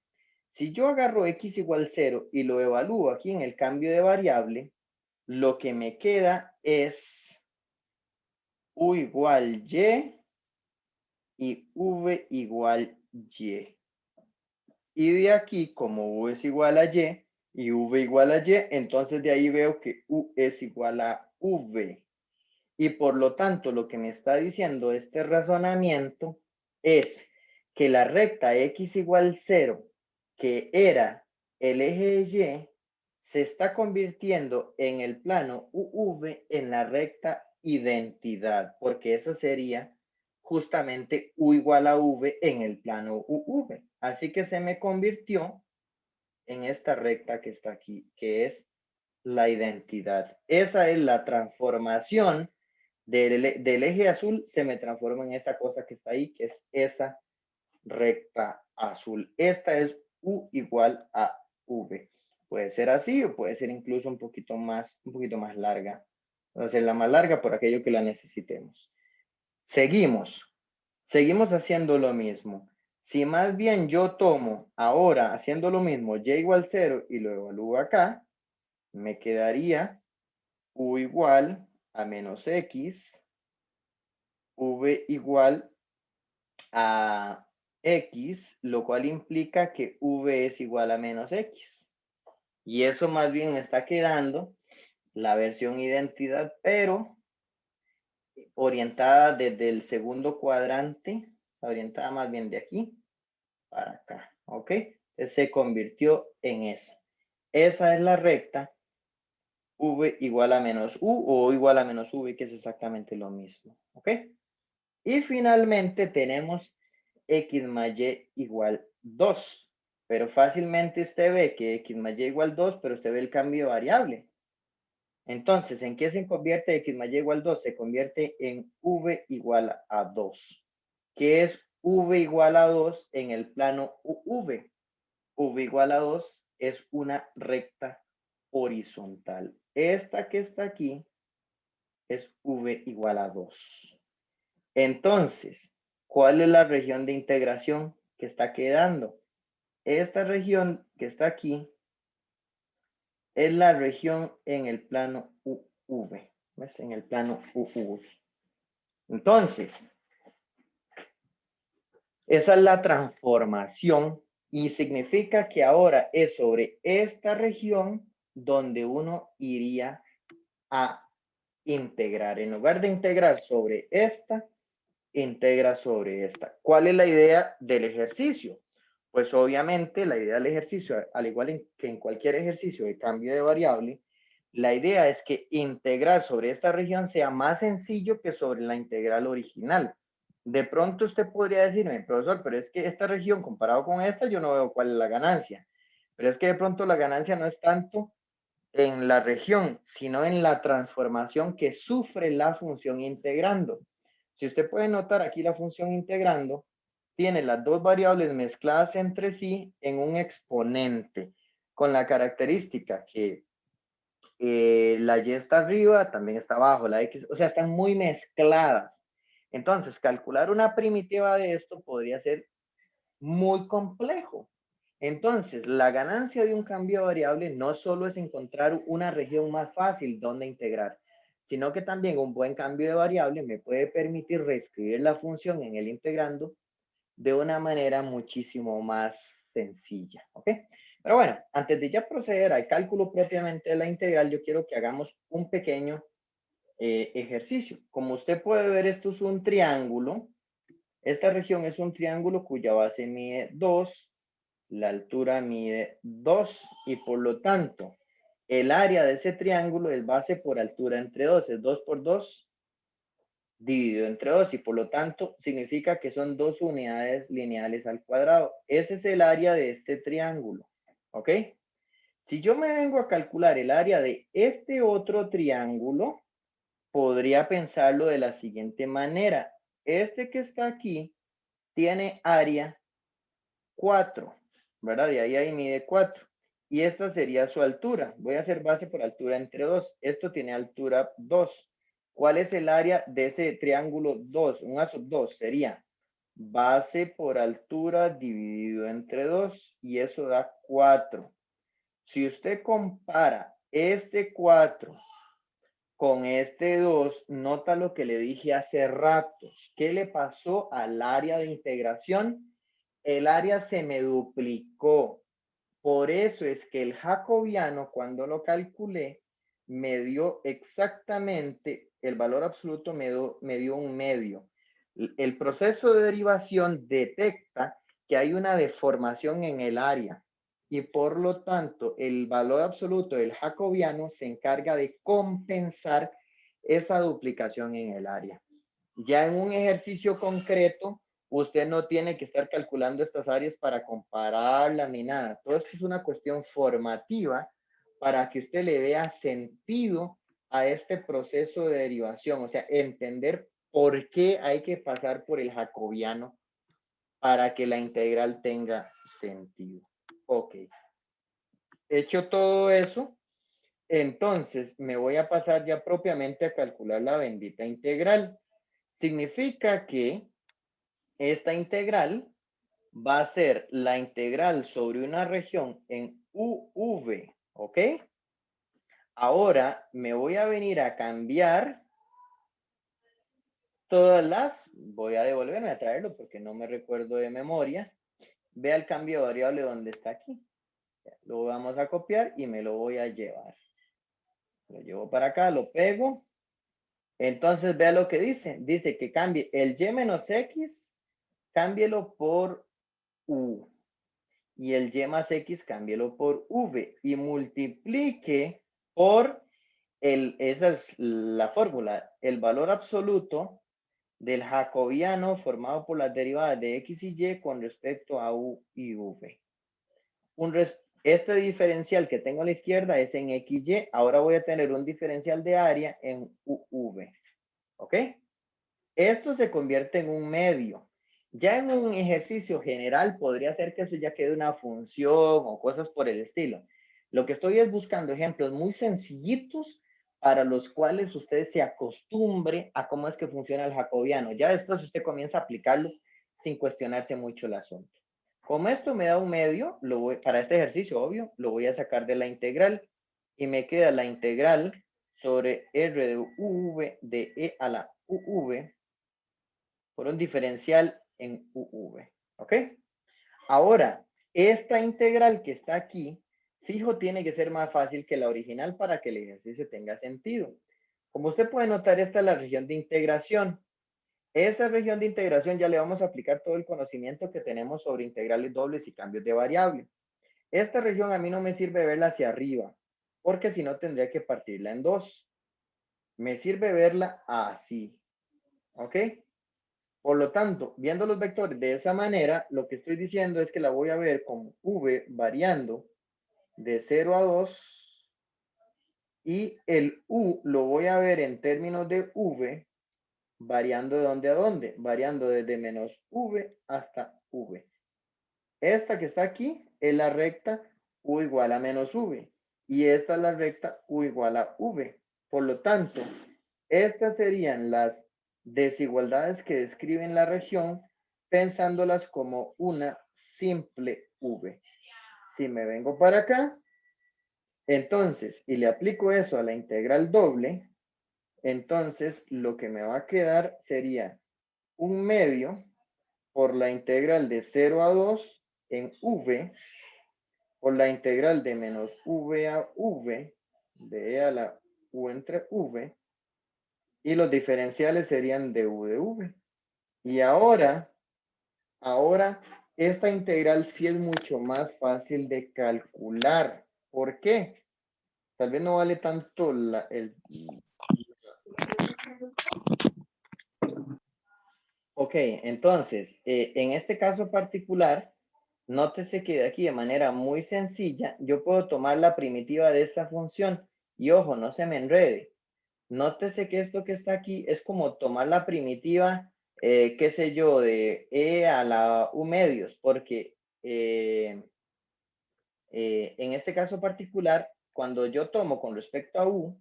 Si yo agarro X igual 0 y lo evalúo aquí en el cambio de variable, lo que me queda es U igual y V igual Y. Y de aquí, como U es igual a y V igual a Y, entonces de ahí veo que U es igual a V. Y por lo tanto, lo que me está diciendo este razonamiento es que la recta X igual 0, que era el eje Y, se está convirtiendo en el plano UV en la recta identidad, porque eso sería justamente U igual a V en el plano UV. Así que se me convirtió en esta recta que está aquí, que es la identidad. Esa es la transformación del eje azul, se me transforma en esa cosa que está ahí, que es esa recta azul. Esta es U igual a V. Puede ser así o puede ser incluso un poquito más larga. Entonces, la más larga por aquello que la necesitemos. Seguimos haciendo lo mismo. Si más bien yo tomo ahora haciendo lo mismo Y igual 0 y lo evalúo acá, me quedaría U igual a menos X, V igual a X, lo cual implica que V es igual a menos X. Y eso más bien está quedando la versión identidad, pero orientada desde el segundo cuadrante, orientada más bien de aquí para acá, ¿ok? Entonces se convirtió en esa. Esa es la recta V igual a menos U o igual a menos V, que es exactamente lo mismo, ¿ok? Y finalmente tenemos X más Y igual 2. Pero fácilmente usted ve que X más Y igual 2, pero usted ve el cambio de variable. Entonces, ¿en qué se convierte X más Y igual 2? Se convierte en V igual a 2. ¿Qué es V igual a 2 en el plano UV? V igual a 2 es una recta horizontal. Esta que está aquí es V igual a 2. Entonces, ¿cuál es la región de integración que está quedando? Esta región que está aquí es la región en el plano UV. ¿Ves? En el plano UV. Entonces, esa es la transformación y significa que ahora es sobre esta región donde uno iría a integrar. En lugar de integrar sobre esta, integra sobre esta. ¿Cuál es la idea del ejercicio? Pues obviamente la idea del ejercicio, al igual que en cualquier ejercicio de cambio de variable, la idea es que integrar sobre esta región sea más sencillo que sobre la integral original. De pronto usted podría decirme, profesor, pero es que esta región comparado con esta, yo no veo cuál es la ganancia. Pero es que de pronto la ganancia no es tanto en la región, sino en la transformación que sufre la función integrando. Si usted puede notar aquí la función integrando, tiene las dos variables mezcladas entre sí en un exponente, con la característica que la y está arriba, también está abajo, la x, o sea, están muy mezcladas. Entonces, calcular una primitiva de esto podría ser muy complejo. Entonces, la ganancia de un cambio de variable no solo es encontrar una región más fácil donde integrar, sino que también un buen cambio de variable me puede permitir reescribir la función en el integrando de una manera muchísimo más sencilla, ¿ok? Pero bueno, antes de ya proceder al cálculo propiamente de la integral, yo quiero que hagamos un pequeño ejercicio. Como usted puede ver, esto es un triángulo. Esta región es un triángulo cuya base mide 2, la altura mide 2 y por lo tanto, el área de ese triángulo es base por altura entre 2, es 2 por 2 dividido entre 2 y por lo tanto significa que son 2 unidades lineales al cuadrado. Ese es el área de este triángulo, ¿ok? Si yo me vengo a calcular el área de este otro triángulo, podría pensarlo de la siguiente manera. Este que está aquí tiene área 4, ¿verdad? De ahí mide 4. Y esta sería su altura. Voy a hacer base por altura entre 2. Esto tiene altura 2. ¿Cuál es el área de ese triángulo 2? Un A sub 2 sería base por altura dividido entre 2 y eso da 4. Si usted compara este 4 con este 2, nota lo que le dije hace ratos. ¿Qué le pasó al área de integración? El área se me duplicó. Por eso es que el jacobiano, cuando lo calculé, me dio exactamente, el valor absoluto me dio un medio. El proceso de derivación detecta que hay una deformación en el área y por lo tanto el valor absoluto del jacobiano se encarga de compensar esa duplicación en el área. Ya en un ejercicio concreto, usted no tiene que estar calculando estas áreas para compararlas ni nada. Todo esto es una cuestión formativa para que usted le vea sentido a este proceso de derivación, o sea, entender por qué hay que pasar por el jacobiano para que la integral tenga sentido. Ok. Hecho todo eso, entonces me voy a pasar ya propiamente a calcular la bendita integral. Significa que esta integral va a ser la integral sobre una región en UV, ¿ok? Ahora me voy a venir a cambiar todas las, voy a devolverme a traerlo porque no me recuerdo de memoria. Vea el cambio de variable donde está aquí. Lo vamos a copiar y me lo voy a llevar. Lo llevo para acá, lo pego. Entonces vea lo que dice. Dice que cambie el y menos x, cámbielo por u. Y el y más x, cámbielo por v. Y multiplique por esa es la fórmula, el valor absoluto del jacobiano formado por las derivadas de x y y con respecto a u y v. Este diferencial que tengo a la izquierda es en XY. Ahora voy a tener un diferencial de área en UV. ¿Ok? Esto se convierte en un medio. Ya en un ejercicio general podría ser que eso ya quede una función o cosas por el estilo. Lo que estoy es buscando ejemplos muy sencillitos para los cuales usted se acostumbre a cómo es que funciona el jacobiano. Ya después usted comienza a aplicarlo sin cuestionarse mucho el asunto. Como esto me da un medio, para este ejercicio, obvio, lo voy a sacar de la integral y me queda la integral sobre r de uv de e a la uv por un diferencial en uv. ¿Ok? Ahora, esta integral que está aquí, fijo, tiene que ser más fácil que la original para que el ejercicio tenga sentido. Como usted puede notar, esta es la región de integración. Esa región de integración ya le vamos a aplicar todo el conocimiento que tenemos sobre integrales dobles y cambios de variable. Esta región a mí no me sirve verla hacia arriba, porque si no tendría que partirla en dos. Me sirve verla así. ¿Ok? Por lo tanto, viendo los vectores de esa manera, lo que estoy diciendo es que la voy a ver con v variando de 0 a 2 y el u lo voy a ver en términos de v variando de dónde a dónde, variando desde menos v hasta v. Esta que está aquí es la recta u igual a menos v. y esta es la recta U igual a V. Por lo tanto, estas serían las desigualdades que describen la región, pensándolas como una simple V. Si me vengo para acá, entonces, y le aplico eso a la integral doble, entonces lo que me va a quedar sería 1/2 por la integral de 0 a 2 en V, por la integral de menos V a V, de E a la U entre V, y los diferenciales serían de U de V. Y ahora esta integral sí es mucho más fácil de calcular. ¿Por qué? Tal vez no vale tanto Ok, entonces, en este caso particular, nótese que de aquí de manera muy sencilla, yo puedo tomar la primitiva de esta función. Y ojo, no se me enrede. Nótese que esto que está aquí es como tomar la primitiva, qué sé yo, de e a la u medios, porque en este caso particular, cuando yo tomo con respecto a u,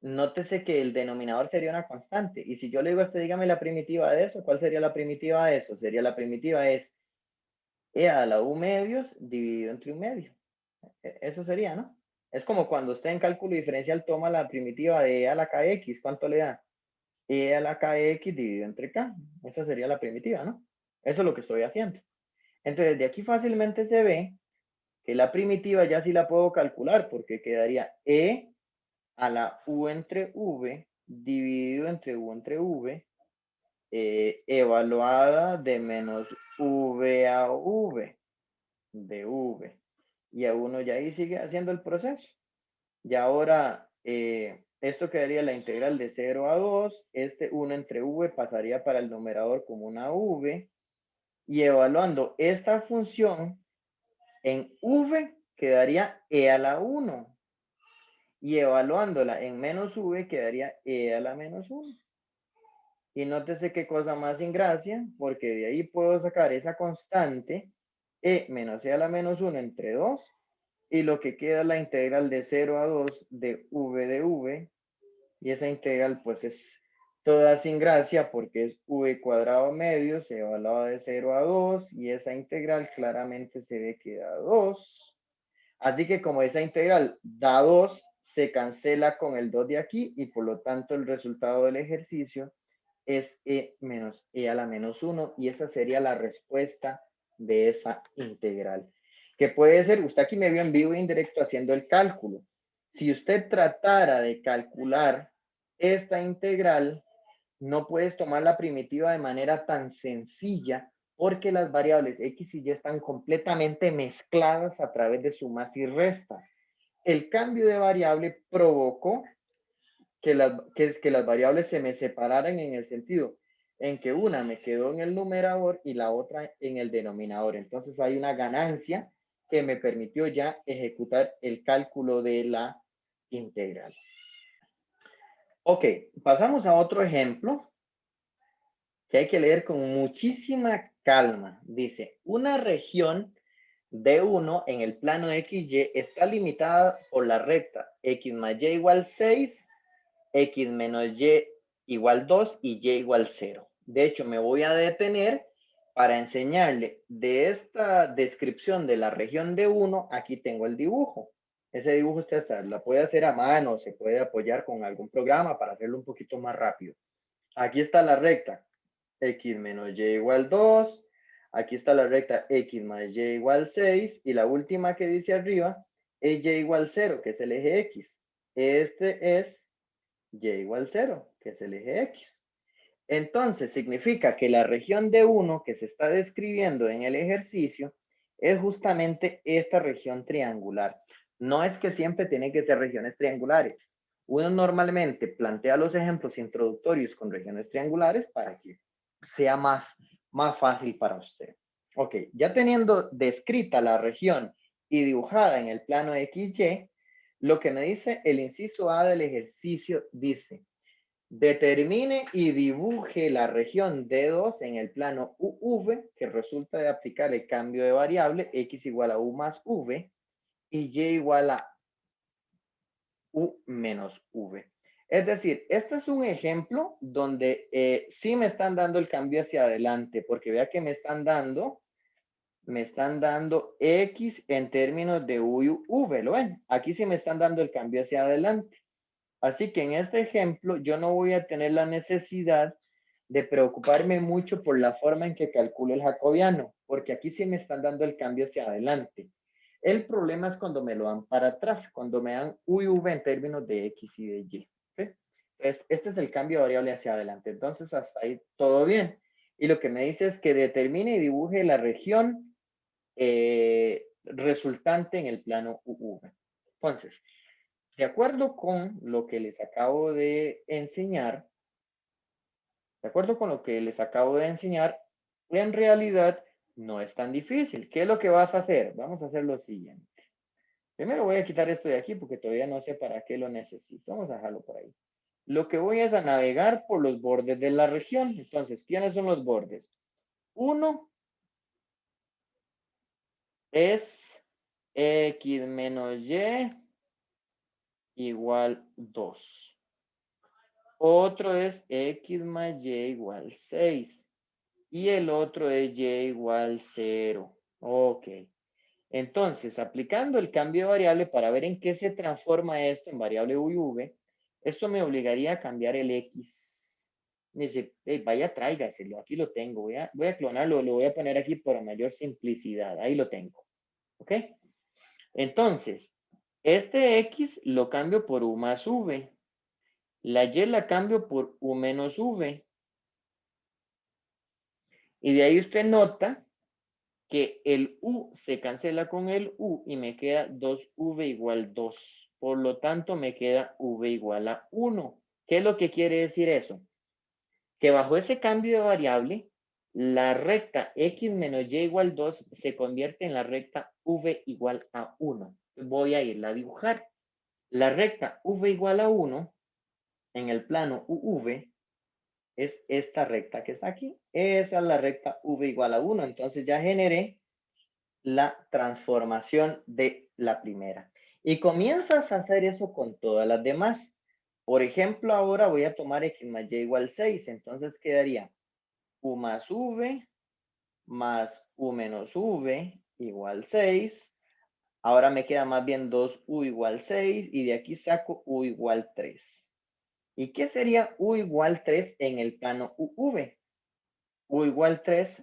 nótese que el denominador sería una constante. Y si yo le digo a usted, dígame la primitiva de eso, ¿cuál sería la primitiva de eso? Sería la primitiva es e a la u medios dividido entre un medio. Eso sería, ¿no? Es como cuando usted en cálculo diferencial toma la primitiva de e a la kx, ¿cuánto le da? E a la kx dividido entre k. Esa sería la primitiva, ¿no? Eso es lo que estoy haciendo. Entonces, de aquí fácilmente se ve que la primitiva ya sí la puedo calcular porque quedaría e a la u entre v dividido entre u entre v evaluada de menos v a v de v. Y a uno ya ahí sigue haciendo el proceso. Y ahora esto quedaría la integral de 0 a 2. Este 1 entre v pasaría para el numerador como una v. Y evaluando esta función en v quedaría e a la 1. Y evaluándola en menos v quedaría e a la menos 1. Y nótese qué cosa más sin gracia, porque de ahí puedo sacar esa constante e menos e a la menos 1 entre 2. Y lo que queda es la integral de 0 a 2 de v. Y esa integral pues es toda sin gracia porque es v cuadrado medios evaluado de 0 a 2. Y esa integral claramente se ve que da 2. Así que como esa integral da 2, se cancela con el 2 de aquí y por lo tanto el resultado del ejercicio es e menos e a la menos 1 y esa sería la respuesta de esa integral. Que puede ser, usted aquí me vio en vivo e indirecto haciendo el cálculo. Si usted tratara de calcular esta integral, no puedes tomar la primitiva de manera tan sencilla porque las variables x y y están completamente mezcladas a través de sumas y restas. El cambio de variable provocó que las variables se me separaran en el sentido en que una me quedó en el numerador y la otra en el denominador. Entonces hay una ganancia que me permitió ya ejecutar el cálculo de la integral. Ok, pasamos a otro ejemplo que hay que leer con muchísima calma. Dice, una región D1 en el plano XY está limitada por la recta X más Y igual 6, X menos Y igual 2 y Y igual 0. De hecho, me voy a detener para enseñarle de esta descripción de la región D1, aquí tengo el dibujo. Ese dibujo usted la puede hacer a mano, se puede apoyar con algún programa para hacerlo un poquito más rápido. Aquí está la recta X menos Y igual 2. Aquí está la recta X más Y igual 6. Y la última que dice arriba es Y igual 0, que es el eje X. Este es Y igual 0, que es el eje X. Entonces, significa que la región D1 que se está describiendo en el ejercicio es justamente esta región triangular. No es que siempre tienen que ser regiones triangulares. Uno normalmente plantea los ejemplos introductorios con regiones triangulares para que sea más fácil para usted. Ok, ya teniendo descrita la región y dibujada en el plano XY, lo que me dice el inciso A del ejercicio dice, determine y dibuje la región D2 en el plano UV, que resulta de aplicar el cambio de variable X igual a U más V, y y igual a u menos v. Es decir, este es un ejemplo donde sí me están dando el cambio hacia adelante, porque vea que me están dando x en términos de u y v, ¿lo ven? Aquí sí me están dando el cambio hacia adelante. Así que en este ejemplo yo no voy a tener la necesidad de preocuparme mucho por la forma en que calculo el jacobiano, porque aquí sí me están dando el cambio hacia adelante. El problema es cuando me lo dan para atrás, cuando me dan u y v en términos de x y de y. ¿Sí? Entonces, este es el cambio de variable hacia adelante. Entonces, hasta ahí todo bien. Y lo que me dice es que determine y dibuje la región resultante en el plano UV. Entonces, de acuerdo con lo que les acabo de enseñar, en realidad no es tan difícil. ¿Qué es lo que vas a hacer? Vamos a hacer lo siguiente. Primero voy a quitar esto de aquí porque todavía no sé para qué lo necesito. Vamos a dejarlo por ahí. Lo que voy es a navegar por los bordes de la región. Entonces, ¿quiénes son los bordes? Uno es x menos y igual 2. Otro es x más y igual 6. Y el otro es y igual 0. Ok. Entonces, aplicando el cambio de variable para ver en qué se transforma esto en variable u y v, esto me obligaría a cambiar el x. Me dice, hey, vaya, tráigaselo, aquí lo tengo. Voy a clonarlo, lo voy a poner aquí para mayor simplicidad. Ahí lo tengo. ¿Ok? Entonces, este x lo cambio por u más v. La y la cambio por u menos v. Y de ahí usted nota que el u se cancela con el u y me queda 2v igual 2. Por lo tanto, me queda v igual a 1. ¿Qué es lo que quiere decir eso? Que bajo ese cambio de variable, la recta x menos y igual 2 se convierte en la recta v igual a 1. Voy a irla a dibujar. La recta v igual a 1 en el plano uv es esta recta que está aquí. Esa es la recta v igual a 1. Entonces ya generé la transformación de la primera. Y comienzas a hacer eso con todas las demás. Por ejemplo, ahora voy a tomar x más y igual 6. Entonces quedaría u más v más u menos v igual 6. Ahora me queda más bien 2u igual 6 y de aquí saco u igual 3. ¿Y qué sería u igual 3 en el plano uv? U igual 3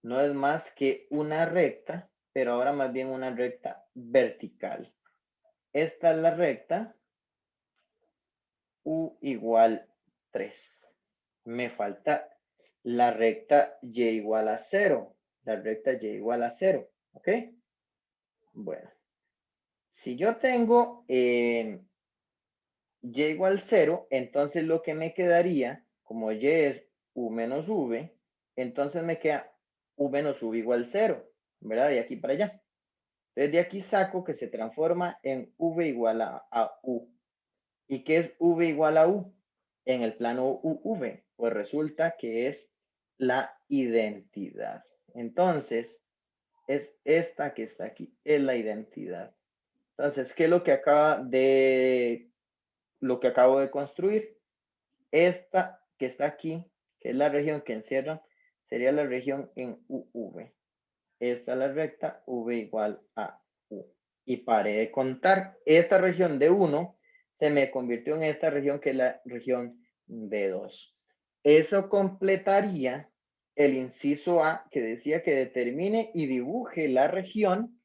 no es más que una recta, pero ahora más bien una recta vertical. Esta es la recta u igual 3. Me falta la recta y igual a 0. La recta y igual a 0. ¿Ok? Bueno. Si yo tengo y igual 0, entonces lo que me quedaría, como y es u menos v, entonces me queda u menos v igual 0, ¿verdad? De aquí para allá. Entonces de aquí saco que se transforma en v igual a u. ¿Y qué es v igual a u? En el plano uv, pues resulta que es la identidad. Entonces, es esta que está aquí, es la identidad. Entonces, ¿qué es lo que acabo de construir? Esta que está aquí, que es la región que encierra, sería la región en UV. Esta es la recta V igual a U. Y paré de contar. Esta región de 1 se me convirtió en esta región que es la región de 2. Eso completaría el inciso A que decía que determine y dibuje la región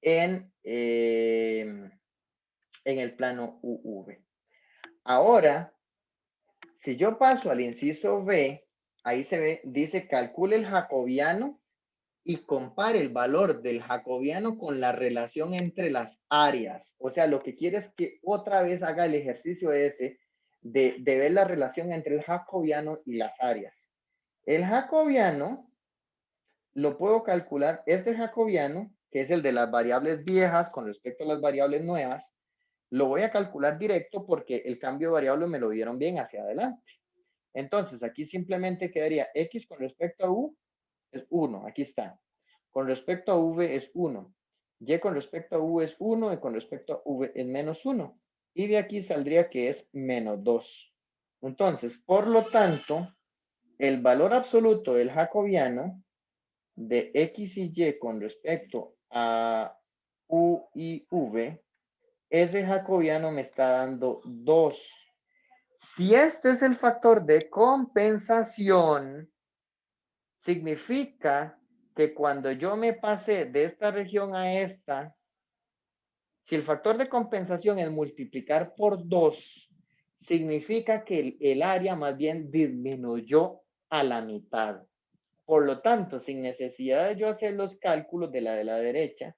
en el plano UV. Ahora, si yo paso al inciso B, ahí se ve, dice calcule el jacobiano y compare el valor del jacobiano con la relación entre las áreas. O sea, lo que quiere es que otra vez haga el ejercicio ese de ver la relación entre el jacobiano y las áreas. El jacobiano lo puedo calcular, este jacobiano, que es el de las variables viejas con respecto a las variables nuevas, lo voy a calcular directo porque el cambio de variable me lo dieron bien hacia adelante. Entonces, aquí simplemente quedaría x con respecto a u es 1, aquí está. Con respecto a v es 1. Y con respecto a V es 1 y con respecto a V es menos 1. Y de aquí saldría que es menos 2. Entonces, por lo tanto, el valor absoluto del jacobiano de X y Y con respecto a U y V, ese jacobiano me está dando 2. Si este es el factor de compensación, significa que cuando yo me pasé de esta región a esta, si el factor de compensación es multiplicar por 2, significa que el área más bien disminuyó a la mitad. Por lo tanto, sin necesidad de yo hacer los cálculos de la derecha,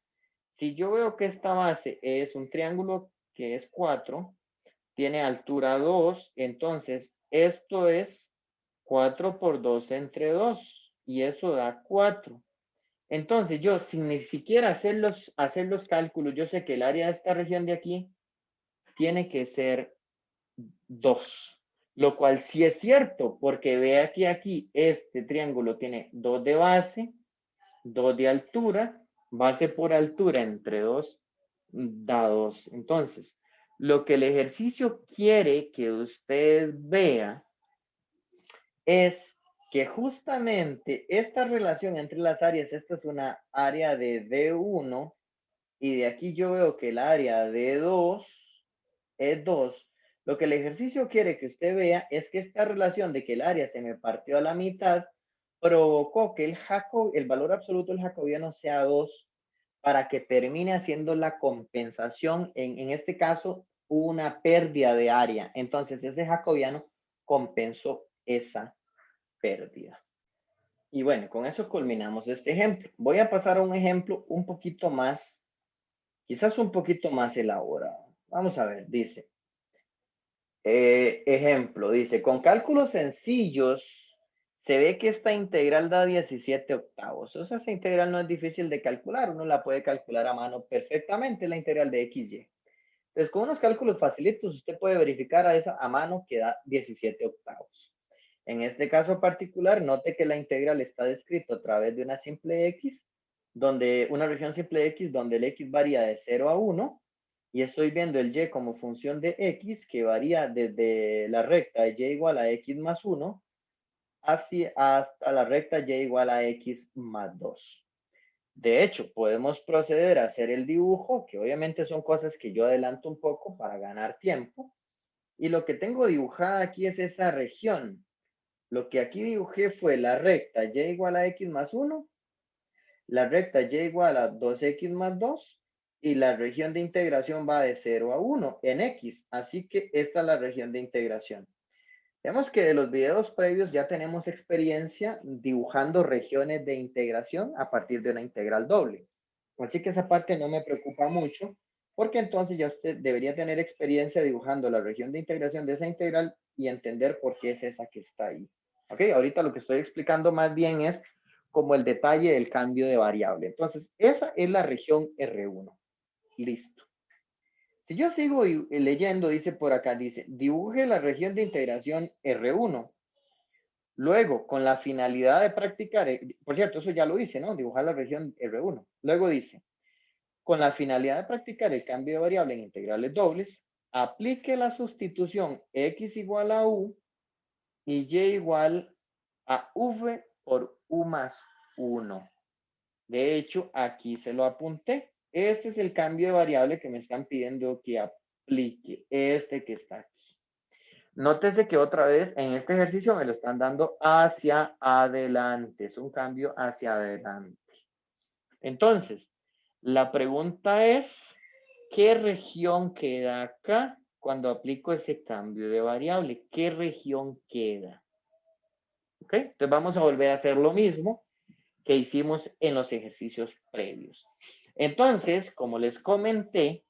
si yo veo que esta base es un triángulo que es 4, tiene altura 2, entonces esto es 4 por 2 entre 2 y eso da 4. Entonces yo sin ni siquiera hacer los cálculos, yo sé que el área de esta región de aquí tiene que ser 2, lo cual sí es cierto, porque vea que aquí este triángulo tiene 2 de base, 2 de altura, base por altura entre 2 da 2. Entonces, lo que el ejercicio quiere que usted vea es que justamente esta relación entre las áreas, esta es una área de D1 y de aquí yo veo que el área de 2 es 2. Lo que el ejercicio quiere que usted vea es que esta relación de que el área se me partió a la mitad provocó que el valor absoluto del jacobiano sea 2 para que termine haciendo la compensación. En este caso, una pérdida de área. Entonces, ese jacobiano compensó esa pérdida. Y bueno, con eso culminamos este ejemplo. Voy a pasar a un ejemplo un poquito más, quizás un poquito más elaborado. Vamos a ver, dice, ejemplo, dice, con cálculos sencillos, se ve que esta integral da 17 octavos. O sea, esa integral no es difícil de calcular, uno la puede calcular a mano perfectamente, la integral de XY. Entonces, con unos cálculos facilitos, usted puede verificar a esa a mano que da 17 octavos. En este caso particular, note que la integral está descrita a través de una simple X, donde una región simple X, donde el X varía de 0 a 1, y estoy viendo el Y como función de X, que varía desde la recta de Y igual a X más 1, hasta la recta Y igual a X más 2. De hecho, podemos proceder a hacer el dibujo, que obviamente son cosas que yo adelanto un poco para ganar tiempo. Y lo que tengo dibujada aquí es esa región. Lo que aquí dibujé fue la recta y igual a x más 1, la recta y igual a 2x más 2, y la región de integración va de 0 a 1 en x. Así que esta es la región de integración. Vemos que de los videos previos ya tenemos experiencia dibujando regiones de integración a partir de una integral doble. Así que esa parte no me preocupa mucho, porque entonces ya usted debería tener experiencia dibujando la región de integración de esa integral y entender por qué es esa que está ahí. Ok, ahorita lo que estoy explicando más bien es como el detalle del cambio de variable. Entonces, esa es la región R1. Listo. Si yo sigo leyendo, dice por acá, dice, dibuje la región de integración R1. Luego, con la finalidad de practicar, por cierto, eso ya lo hice, ¿no? Dibujar la región R1. Luego dice, con la finalidad de practicar el cambio de variable en integrales dobles, aplique la sustitución x igual a u y y igual a v por u más 1. De hecho, aquí se lo apunté. Este es el cambio de variable que me están pidiendo que aplique, este que está aquí. Nótese que otra vez en este ejercicio me lo están dando hacia adelante. Es un cambio hacia adelante. Entonces, la pregunta es, ¿qué región queda acá cuando aplico ese cambio de variable? ¿Qué región queda? ¿Ok? Entonces vamos a volver a hacer lo mismo que hicimos en los ejercicios previos. Entonces, como les comenté,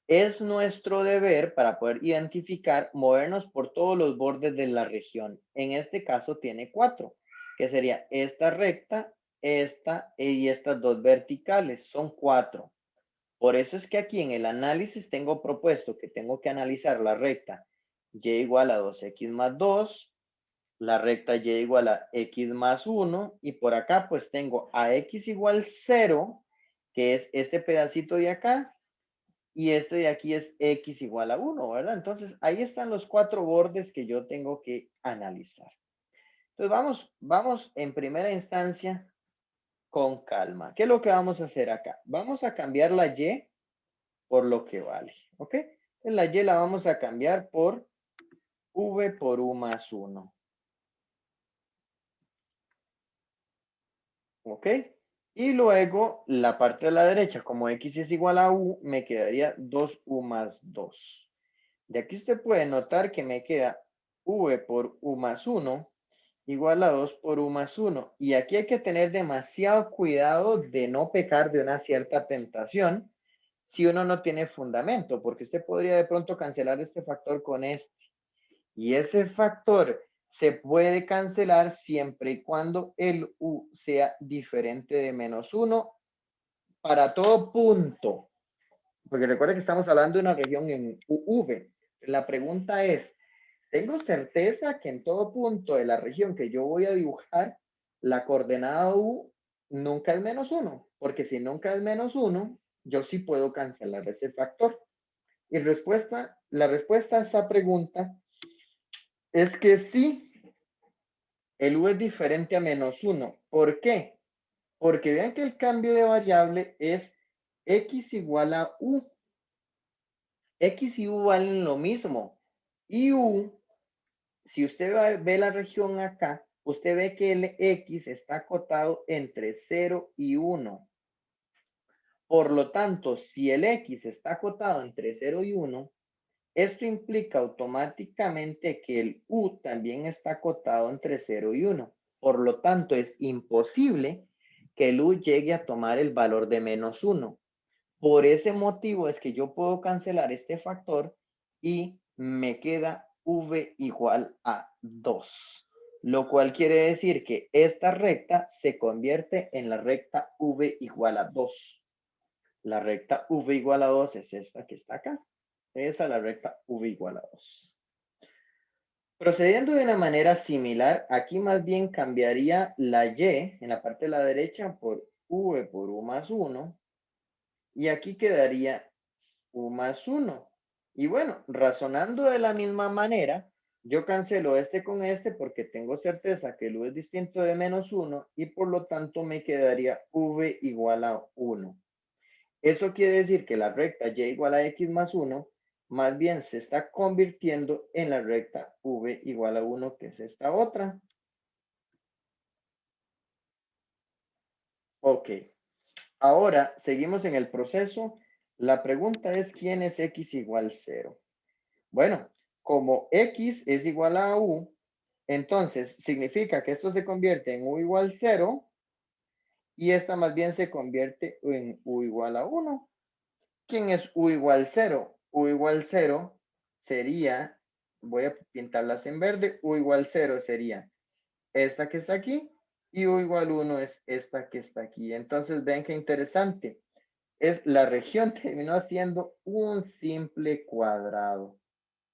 es nuestro deber para poder identificar, movernos por todos los bordes de la región. En este caso tiene 4, que sería esta recta, esta y estas dos verticales. Son 4. Por eso es que aquí en el análisis tengo propuesto que tengo que analizar la recta y igual a 2x más 2, la recta y igual a x más 1, y por acá pues tengo a x igual 0 que es este pedacito de acá, y este de aquí es x igual a 1, ¿verdad? Entonces, ahí están los 4 bordes que yo tengo que analizar. Entonces, vamos en primera instancia con calma. ¿Qué es lo que vamos a hacer acá? Vamos a cambiar la y por lo que vale, ¿ok? Entonces, la y la vamos a cambiar por v por u más 1, ¿ok? Y luego, la parte de la derecha, como x es igual a u, me quedaría 2u más 2. De aquí usted puede notar que me queda v por u más 1 igual a 2 por u más 1. Y aquí hay que tener demasiado cuidado de no pecar de una cierta tentación si uno no tiene fundamento, porque usted podría de pronto cancelar este factor con este. Y ese factor se puede cancelar siempre y cuando el u sea diferente de menos 1 para todo punto. Porque recuerda que estamos hablando de una región en UV. La pregunta es, ¿tengo certeza que en todo punto de la región que yo voy a dibujar, la coordenada U nunca es menos 1? Porque si nunca es menos 1, yo sí puedo cancelar ese factor. Y la respuesta a esa pregunta es que sí, el U es diferente a menos 1. ¿Por qué? Porque vean que el cambio de variable es x igual a U. X y U valen lo mismo. Y U, si usted ve la región acá, usted ve que el X está acotado entre 0 y 1. Por lo tanto, si el X está acotado entre 0 y 1, esto implica automáticamente que el U también está acotado entre 0 y 1. Por lo tanto, es imposible que el U llegue a tomar el valor de menos 1. Por ese motivo es que yo puedo cancelar este factor y me queda v igual a 2. Lo cual quiere decir que esta recta se convierte en la recta v igual a 2. La recta v igual a 2 es esta que está acá. Esa es la recta v igual a 2. Procediendo de una manera similar, aquí más bien cambiaría la y en la parte de la derecha por v por u más 1. Y aquí quedaría u más 1. Y bueno, razonando de la misma manera, yo cancelo este con este porque tengo certeza que el u es distinto de menos 1 y por lo tanto me quedaría v igual a 1. Eso quiere decir que la recta y igual a x más 1 más bien se está convirtiendo en la recta v igual a 1, que es esta otra. Ok. Ahora seguimos en el proceso. La pregunta es, ¿quién es x igual 0? Bueno, como x es igual a u, entonces significa que esto se convierte en u igual 0 y esta más bien se convierte en u igual a 1. ¿Quién es u igual 0? U igual 0 sería, voy a pintarlas en verde, u igual 0 sería esta que está aquí y u igual 1 es esta que está aquí. Entonces ven qué interesante. La región terminó siendo un simple cuadrado.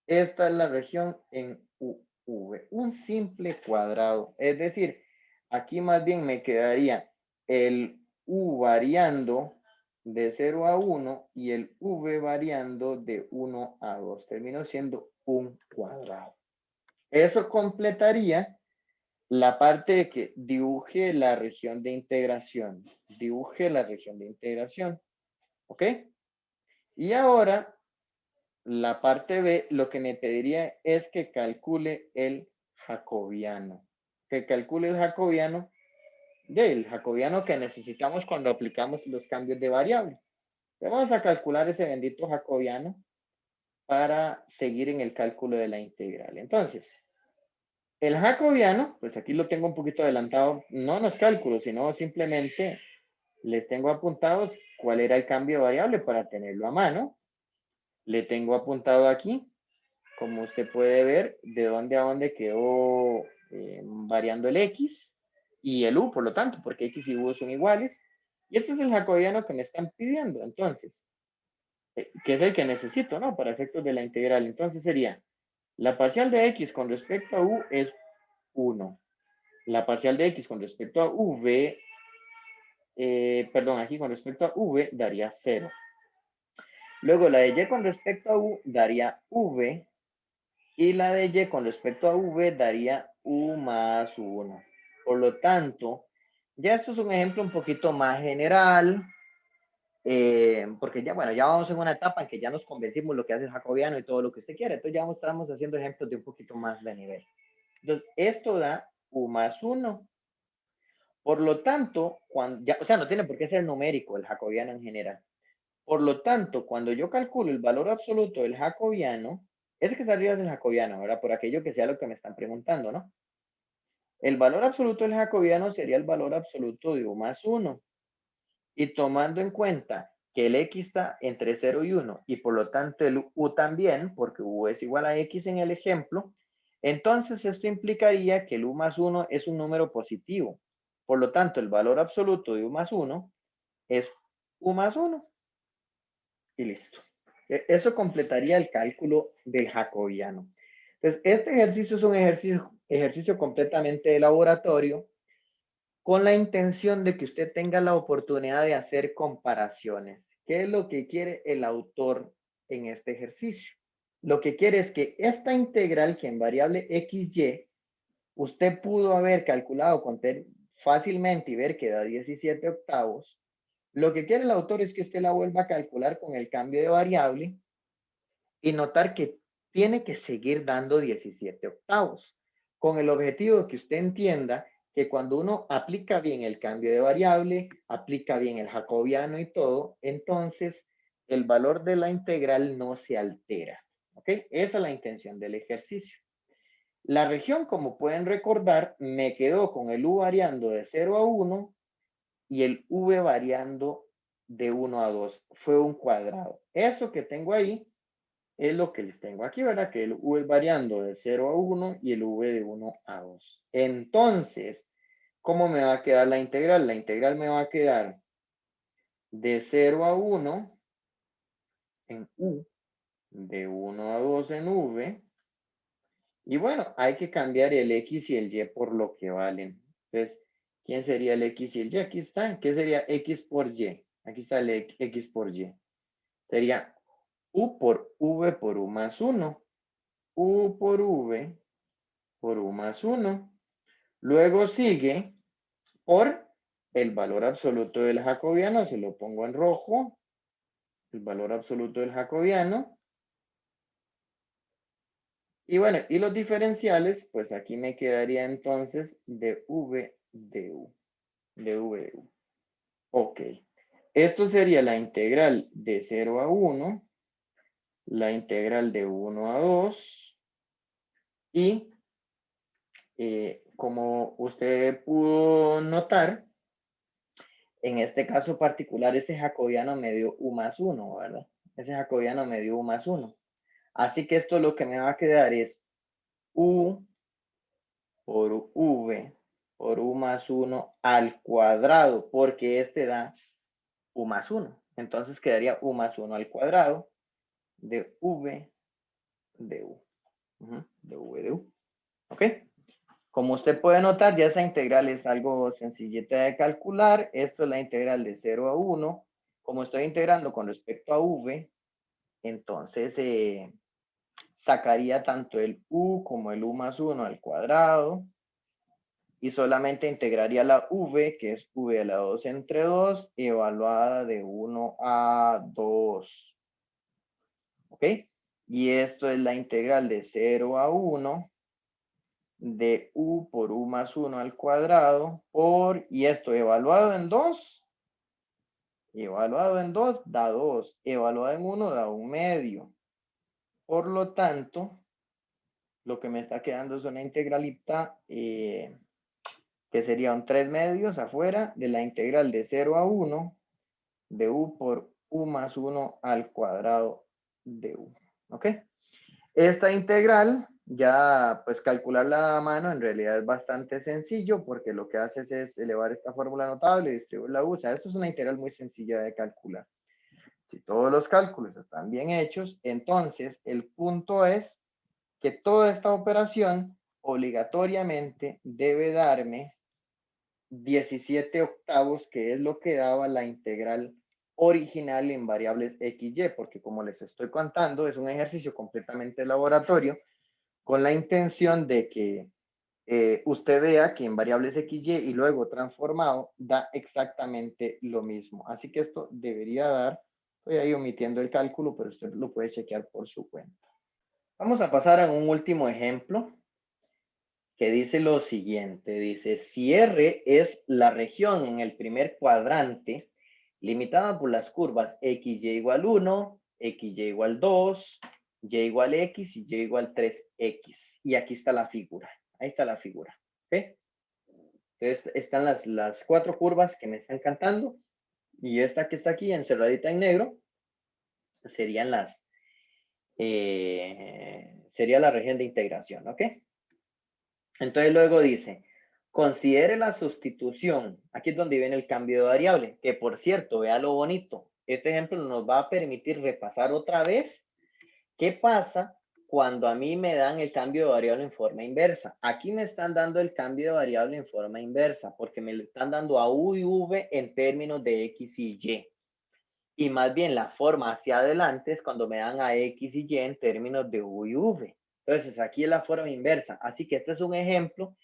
Esta es la región en UV, un simple cuadrado. Es decir, aquí más bien me quedaría el U variando de 0 a 1 y el V variando de 1 a 2. Terminó siendo un cuadrado. Eso completaría la parte de que dibuje la región de integración. Dibuje la región de integración. ¿Ok? Y ahora la parte B, lo que me pediría es que calcule el jacobiano. Que calcule el jacobiano, del jacobiano que necesitamos cuando aplicamos los cambios de variable. Vamos a calcular ese bendito jacobiano para seguir en el cálculo de la integral. Entonces, el jacobiano, pues aquí lo tengo un poquito adelantado, no en los cálculos, sino simplemente les tengo apuntados cuál era el cambio de variable para tenerlo a mano. Le tengo apuntado aquí, como usted puede ver, de dónde a dónde quedó variando el x y el u, por lo tanto, porque x y u son iguales. Y este es el jacobiano que me están pidiendo, entonces, que es el que necesito, ¿no? Para efectos de la integral. Entonces sería, la parcial de x con respecto a u es 1. La parcial de x con respecto a v perdón, aquí con respecto a v daría 0. Luego la de y con respecto a u daría v. Y la de y con respecto a v daría u más 1. Por lo tanto, ya esto es un ejemplo un poquito más general, porque ya, bueno, ya vamos en una etapa en que ya nos convencimos lo que hace el jacobiano y todo lo que usted quiere. Entonces ya estamos haciendo ejemplos de un poquito más de nivel. Entonces, esto da u más 1. Por lo tanto, cuando, ya, o sea, no tiene por qué ser numérico el jacobiano en general. Por lo tanto, cuando yo calculo el valor absoluto del jacobiano, ese que está arriba es el jacobiano, ¿verdad? Por aquello que sea lo que me están preguntando, ¿no? El valor absoluto del jacobiano sería el valor absoluto de u más 1. Y tomando en cuenta que el x está entre 0 y 1 y por lo tanto el u también, porque u es igual a x en el ejemplo, entonces esto implicaría que el u más 1 es un número positivo. Por lo tanto, el valor absoluto de u más 1 es u más 1. Y listo. Eso completaría el cálculo del jacobiano. Entonces, este ejercicio es un ejercicio completamente de laboratorio con la intención de que usted tenga la oportunidad de hacer comparaciones. ¿Qué es lo que quiere el autor en este ejercicio? Lo que quiere es que esta integral, que en variable XY, usted pudo haber calculado fácilmente y ver que da 17 octavos. Lo que quiere el autor es que usted la vuelva a calcular con el cambio de variable y notar que tiene que seguir dando 17 octavos, con el objetivo de que usted entienda que cuando uno aplica bien el cambio de variable, aplica bien el jacobiano y todo, entonces el valor de la integral no se altera. ¿Ok? Esa es la intención del ejercicio. La región, como pueden recordar, me quedó con el u variando de 0 a 1 y el v variando de 1 a 2. Fue un cuadrado. Eso que tengo ahí es lo que les tengo aquí, ¿verdad? Que el u es variando de 0 a 1 y el v de 1 a 2. Entonces, ¿cómo me va a quedar la integral? La integral me va a quedar de 0 a 1 en u, de 1 a 2 en v. Y bueno, hay que cambiar el x y el y por lo que valen. Entonces, ¿quién sería el x y el y? Aquí está. ¿Qué sería x por y? Aquí está el x por y. Sería u por v por u más 1. U por v por u más 1. Luego sigue por el valor absoluto del jacobiano. Se lo pongo en rojo. El valor absoluto del jacobiano. Y bueno, y los diferenciales, pues aquí me quedaría entonces de v de u. De v de u. Ok. Esto sería la integral de 0 a 1, la integral de 1 a 2, y como usted pudo notar, en este caso particular, este jacobiano me dio u más 1, ¿verdad? Ese jacobiano me dio u más 1. Así que esto lo que me va a quedar es u por v por u más 1 al cuadrado, porque este da u más 1. Entonces quedaría u más 1 al cuadrado de v de u. De v de u. ¿Ok? Como usted puede notar, ya esa integral es algo sencillita de calcular. Esto es la integral de 0 a 1. Como estoy integrando con respecto a v, entonces sacaría tanto el u como el u más 1 al cuadrado. Y solamente integraría la v, que es v a la 2 entre 2, evaluada de 1 a 2. ¿Ok? Y esto es la integral de 0 a 1 de u por u más 1 al cuadrado por, y esto evaluado en 2 da 2, evaluado en 1 da 1 medio. Por lo tanto, lo que me está quedando es una integralita que sería un 3 medios afuera de la integral de 0 a 1 de u por u más 1 al cuadrado de u. ¿Ok? Esta integral, ya pues calcularla a mano en realidad es bastante sencillo porque lo que haces es elevar esta fórmula notable y distribuir la u. O sea, esto es una integral muy sencilla de calcular. Si todos los cálculos están bien hechos, entonces el punto es que toda esta operación obligatoriamente debe darme 17 octavos, que es lo que daba la integral original en variables x, y, porque como les estoy contando, es un ejercicio completamente laboratorio con la intención de que usted vea que en variables x, y luego transformado da exactamente lo mismo. Así que esto debería dar, estoy ahí omitiendo el cálculo, pero usted lo puede chequear por su cuenta. Vamos a pasar a un último ejemplo que dice lo siguiente. Dice, si R es la región en el primer cuadrante, limitada por las curvas x, y igual 1, x, y igual 2, y igual x y y igual 3x. Y aquí está la figura. Ahí está la figura. ¿Ok? Entonces están las 4 curvas que me están cantando. Y esta que está aquí encerradita en negro serían sería la región de integración. ¿Ok? Entonces luego dice, considere la sustitución. Aquí es donde viene el cambio de variable, que por cierto, vea lo bonito. Este ejemplo nos va a permitir repasar otra vez qué pasa cuando a mí me dan el cambio de variable en forma inversa. Aquí me están dando el cambio de variable en forma inversa, porque me lo están dando a u y v en términos de x y y. Y más bien la forma hacia adelante es cuando me dan a x y y en términos de u y v. Entonces aquí es la forma inversa. Así que este es un ejemplo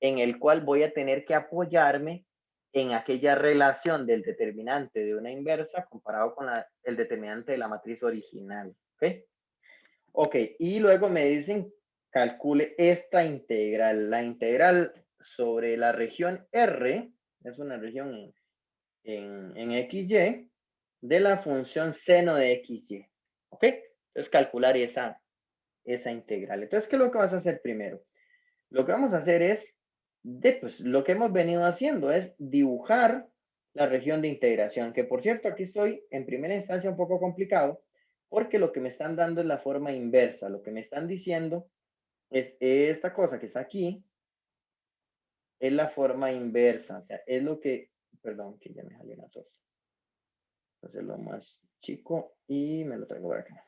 en el cual voy a tener que apoyarme en aquella relación del determinante de una inversa comparado con el determinante de la matriz original. ¿Ok? Ok, y luego me dicen, calcule esta integral. La integral sobre la región R, es una región en XY, de la función seno de XY. ¿Ok? Entonces calcular esa integral. Entonces, ¿qué es lo que vas a hacer primero? Lo que vamos a hacer es, pues, lo que hemos venido haciendo es dibujar la región de integración, que por cierto aquí estoy en primera instancia un poco complicado, porque lo que me están dando es la forma inversa. Lo que me están diciendo es esta cosa que está aquí, es la forma inversa. O sea, es lo que, perdón, que ya me salió una tos. Hacerlo más chico y me lo traigo por acá.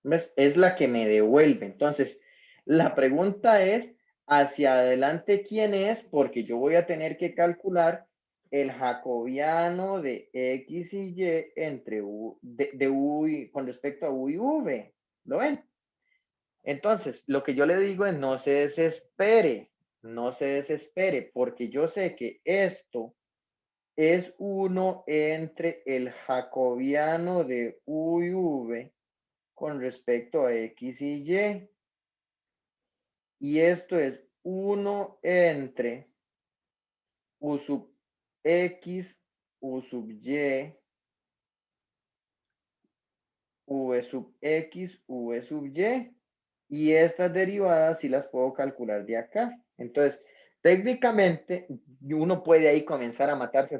¿Ves? Es la que me devuelve. Entonces, la pregunta es, ¿hacia adelante quién es? Porque yo voy a tener que calcular el jacobiano de x y y entre u, de u con respecto a u y v. ¿Lo ven? Entonces, lo que yo le digo es no se desespere, no se desespere, porque yo sé que esto es 1 entre el jacobiano de u y v con respecto a x y y. Y esto es 1 entre u sub x, u sub y, v sub x, v sub y. Y estas derivadas sí las puedo calcular de acá. Entonces, técnicamente, uno puede ahí comenzar a matarse,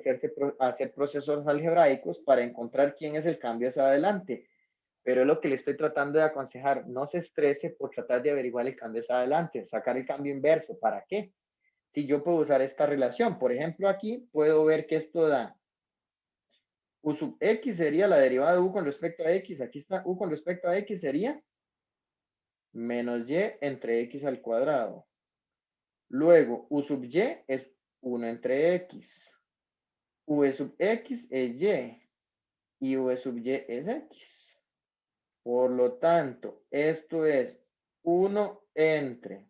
a hacer procesos algebraicos para encontrar quién es el cambio hacia adelante. Pero es lo que le estoy tratando de aconsejar. No se estrese por tratar de averiguar el cambio hacia adelante, sacar el cambio inverso. ¿Para qué? Si yo puedo usar esta relación, por ejemplo, aquí puedo ver que esto da u sub x sería la derivada de u con respecto a x. Aquí está u con respecto a x sería menos y entre x al cuadrado. Luego, u sub y es 1 entre x. V sub x es y v sub y es x. Por lo tanto, esto es 1 entre,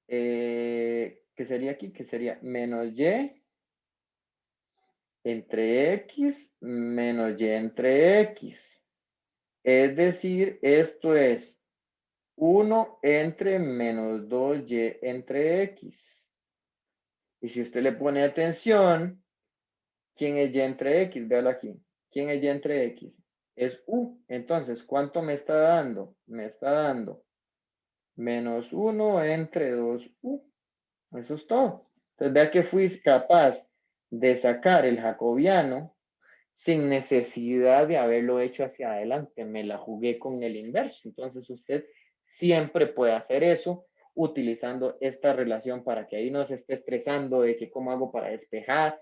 ¿qué sería aquí? Que sería menos y entre x menos y entre x. Es decir, esto es 1 entre menos 2y entre x. Y si usted le pone atención, ¿quién es y entre x? Véalo aquí. ¿Quién es y entre x? Es u. Entonces, ¿cuánto me está dando? Me está dando menos 1 entre 2u. Eso es todo. Entonces, vea que fui capaz de sacar el jacobiano sin necesidad de haberlo hecho hacia adelante. Me la jugué con el inverso. Entonces, usted siempre puede hacer eso utilizando esta relación para que ahí no se esté estresando de que cómo hago para despejar.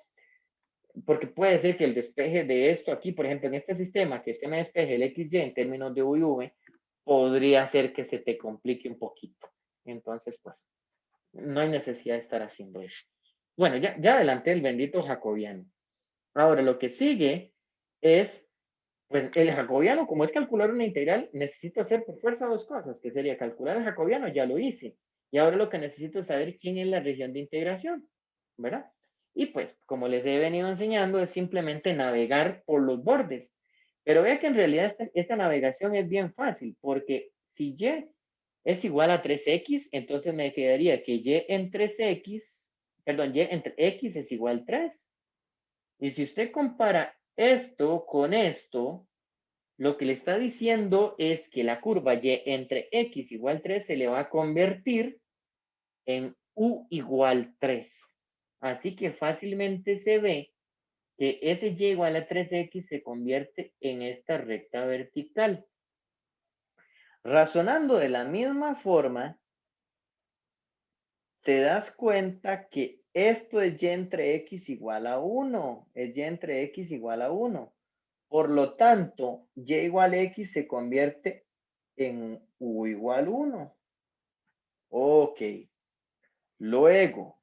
Porque puede ser que el despeje de esto aquí, por ejemplo, en este sistema, que este me despeje el XY en términos de U y V, podría ser que se te complique un poquito. Entonces, pues, no hay necesidad de estar haciendo eso. Bueno, ya adelanté el bendito jacobiano. Ahora, lo que sigue es, pues el jacobiano, como es calcular una integral, necesito hacer por fuerza dos cosas, que sería calcular el jacobiano, ya lo hice. Y ahora lo que necesito es saber quién es la región de integración, ¿verdad? Y pues, como les he venido enseñando, es simplemente navegar por los bordes. Pero vea que en realidad esta navegación es bien fácil, porque si y es igual a 3x, entonces me quedaría que y en 3x, perdón, y entre x es igual a 3. Y si usted compara esto con esto, lo que le está diciendo es que la curva y entre x igual 3 se le va a convertir en u igual 3. Así que fácilmente se ve que ese y igual a 3x se convierte en esta recta vertical. Razonando de la misma forma, te das cuenta que esto es y entre x igual a 1, es y entre x igual a 1. Por lo tanto, y igual a x se convierte en u igual 1. Ok. Luego,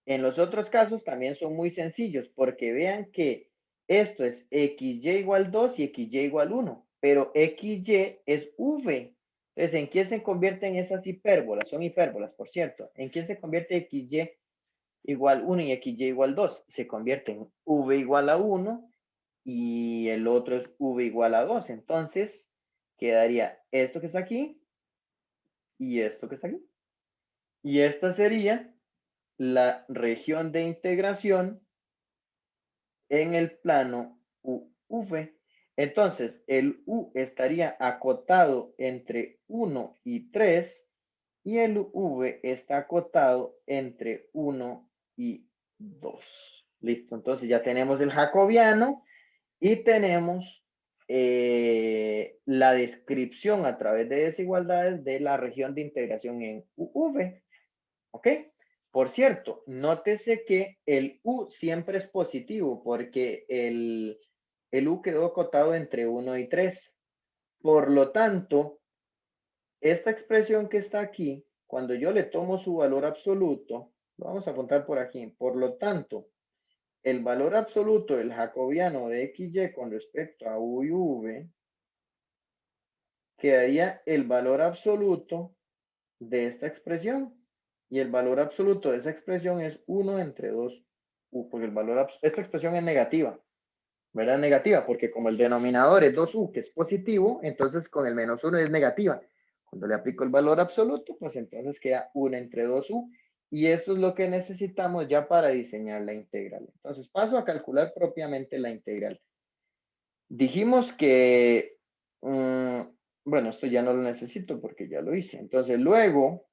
en los otros casos también son muy sencillos porque vean que esto es xy igual 2 y xy igual 1, pero xy es v. Entonces, ¿en quién se convierten esas hipérbolas? Son hipérbolas, por cierto. ¿En quién se convierte xy igual 1 y xy igual 2? Se convierte en v igual a 1 y el otro es v igual a 2. Entonces, quedaría esto que está aquí y esto que está aquí. Y esta sería la región de integración en el plano UV. Entonces, el U estaría acotado entre 1 y 3 y el V está acotado entre 1 y 2. Listo, entonces ya tenemos el jacobiano y tenemos la descripción a través de desigualdades de la región de integración en UV. ¿Ok? Por cierto, nótese que el U siempre es positivo porque el U quedó acotado entre 1 y 3. Por lo tanto, esta expresión que está aquí, cuando yo le tomo su valor absoluto, lo vamos a apuntar por aquí. Por lo tanto, el valor absoluto del jacobiano de XY con respecto a U y V quedaría el valor absoluto de esta expresión. Y el valor absoluto de esa expresión es 1 entre 2u, porque esta expresión es negativa, ¿verdad? Negativa, porque como el denominador es 2u, que es positivo, entonces con el menos 1 es negativa. Cuando le aplico el valor absoluto, pues entonces queda 1 entre 2u, y esto es lo que necesitamos ya para diseñar la integral. Entonces paso a calcular propiamente la integral. Dijimos que, bueno, esto ya no lo necesito porque ya lo hice. Entonces luego,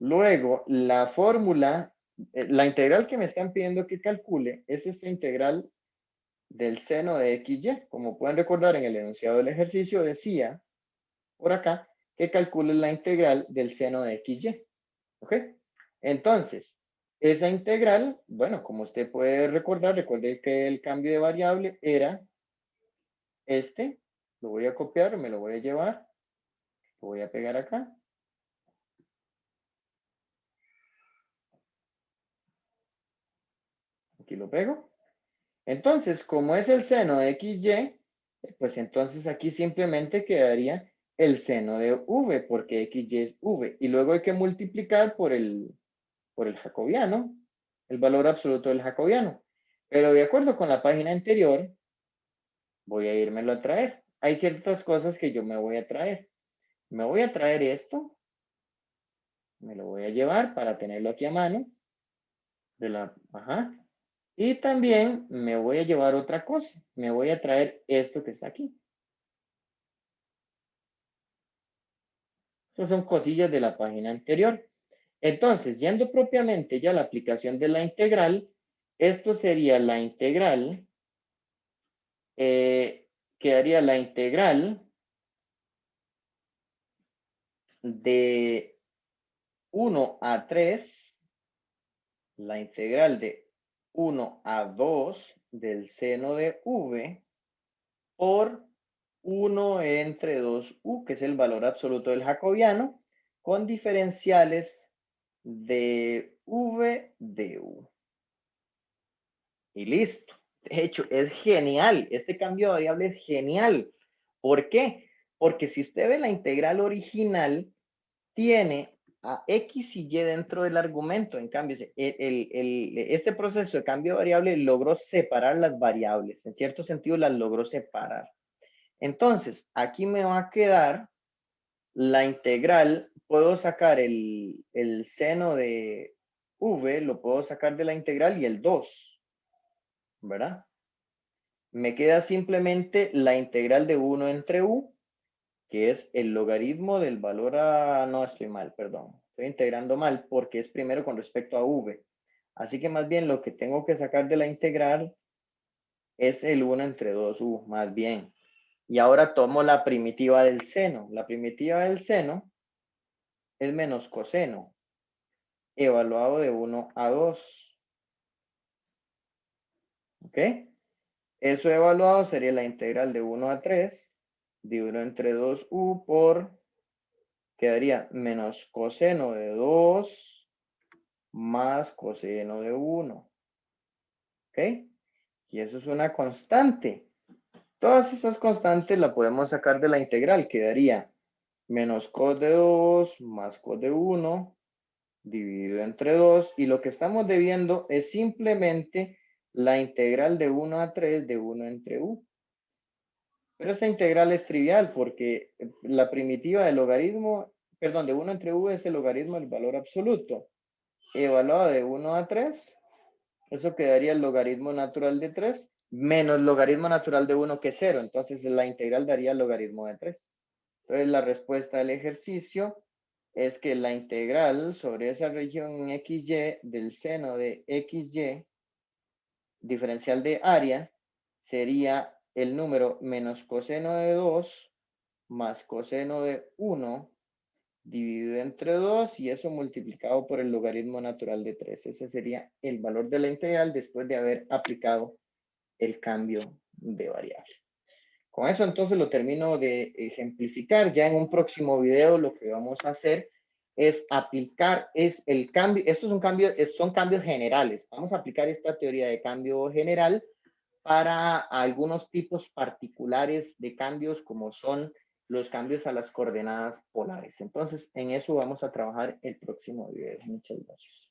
la fórmula, la integral que me están pidiendo que calcule es esta integral del seno de XY. Como pueden recordar en el enunciado del ejercicio decía, por acá, que calcule la integral del seno de XY. ¿Ok? Entonces, esa integral, bueno, como usted puede recordar, recuerde que el cambio de variable era este. Lo voy a copiar, me lo voy a llevar, lo voy a pegar acá. Aquí lo pego. Entonces, como es el seno de XY, pues entonces aquí simplemente quedaría el seno de V, porque XY es V. Y luego hay que multiplicar por el jacobiano, el valor absoluto del jacobiano. Pero de acuerdo con la página anterior, voy a írmelo a traer. Hay ciertas cosas que yo me voy a traer. Me voy a traer esto, me lo voy a llevar para tenerlo aquí a mano. Ajá. Y también me voy a llevar otra cosa. Me voy a traer esto que está aquí. Estas son cosillas de la página anterior. Entonces, yendo propiamente ya a la aplicación de la integral, esto sería la integral, quedaría la integral de 1 a 3, la integral de 1 a 2 del seno de V por 1 entre 2u, que es el valor absoluto del jacobiano, con diferenciales dv du. Y listo. De hecho, es genial. Este cambio de variable es genial. ¿Por qué? Porque si usted ve la integral original, tiene a X y Y dentro del argumento. En cambio, este proceso de cambio de variable logró separar las variables. En cierto sentido, las logró separar. Entonces, aquí me va a quedar la integral. Puedo sacar el seno de v, lo puedo sacar de la integral y el 2, ¿verdad? Me queda simplemente la integral de 1 entre u, que es el logaritmo del valor a... No, estoy mal, perdón. Estoy integrando mal porque es primero con respecto a v. Así que más bien lo que tengo que sacar de la integral es el 1 entre 2u, más bien. Y ahora tomo la primitiva del seno. La primitiva del seno es menos coseno, evaluado de 1 a 2. ¿Ok? Eso evaluado sería la integral de 1 a 3 de 1 entre 2u por... Quedaría menos coseno de 2 más coseno de 1. ¿Ok? Y eso es una constante. Todas esas constantes las podemos sacar de la integral. Quedaría menos cos de 2 más cos de 1 dividido entre 2. Y lo que estamos debiendo es simplemente la integral de 1 a 3 de 1 entre u. Pero esa integral es trivial porque la primitiva del logaritmo, perdón, de 1 entre u es el logaritmo del valor absoluto. Evaluado de 1 a 3, eso quedaría el logaritmo natural de 3 menos logaritmo natural de 1, que es 0. Entonces la integral daría el logaritmo de 3. Entonces la respuesta del ejercicio es que la integral sobre esa región XY del seno de XY diferencial de área sería el número menos coseno de 2 más coseno de 1 dividido entre 2 y eso multiplicado por el logaritmo natural de 3. Ese sería el valor de la integral después de haber aplicado el cambio de variable. Con eso entonces lo termino de ejemplificar. Ya en un próximo video lo que vamos a hacer es aplicar el cambio. Estos son cambios generales. Vamos a aplicar esta teoría de cambio general para algunos tipos particulares de cambios como son los cambios a las coordenadas polares. Entonces, en eso vamos a trabajar el próximo video. Muchas gracias.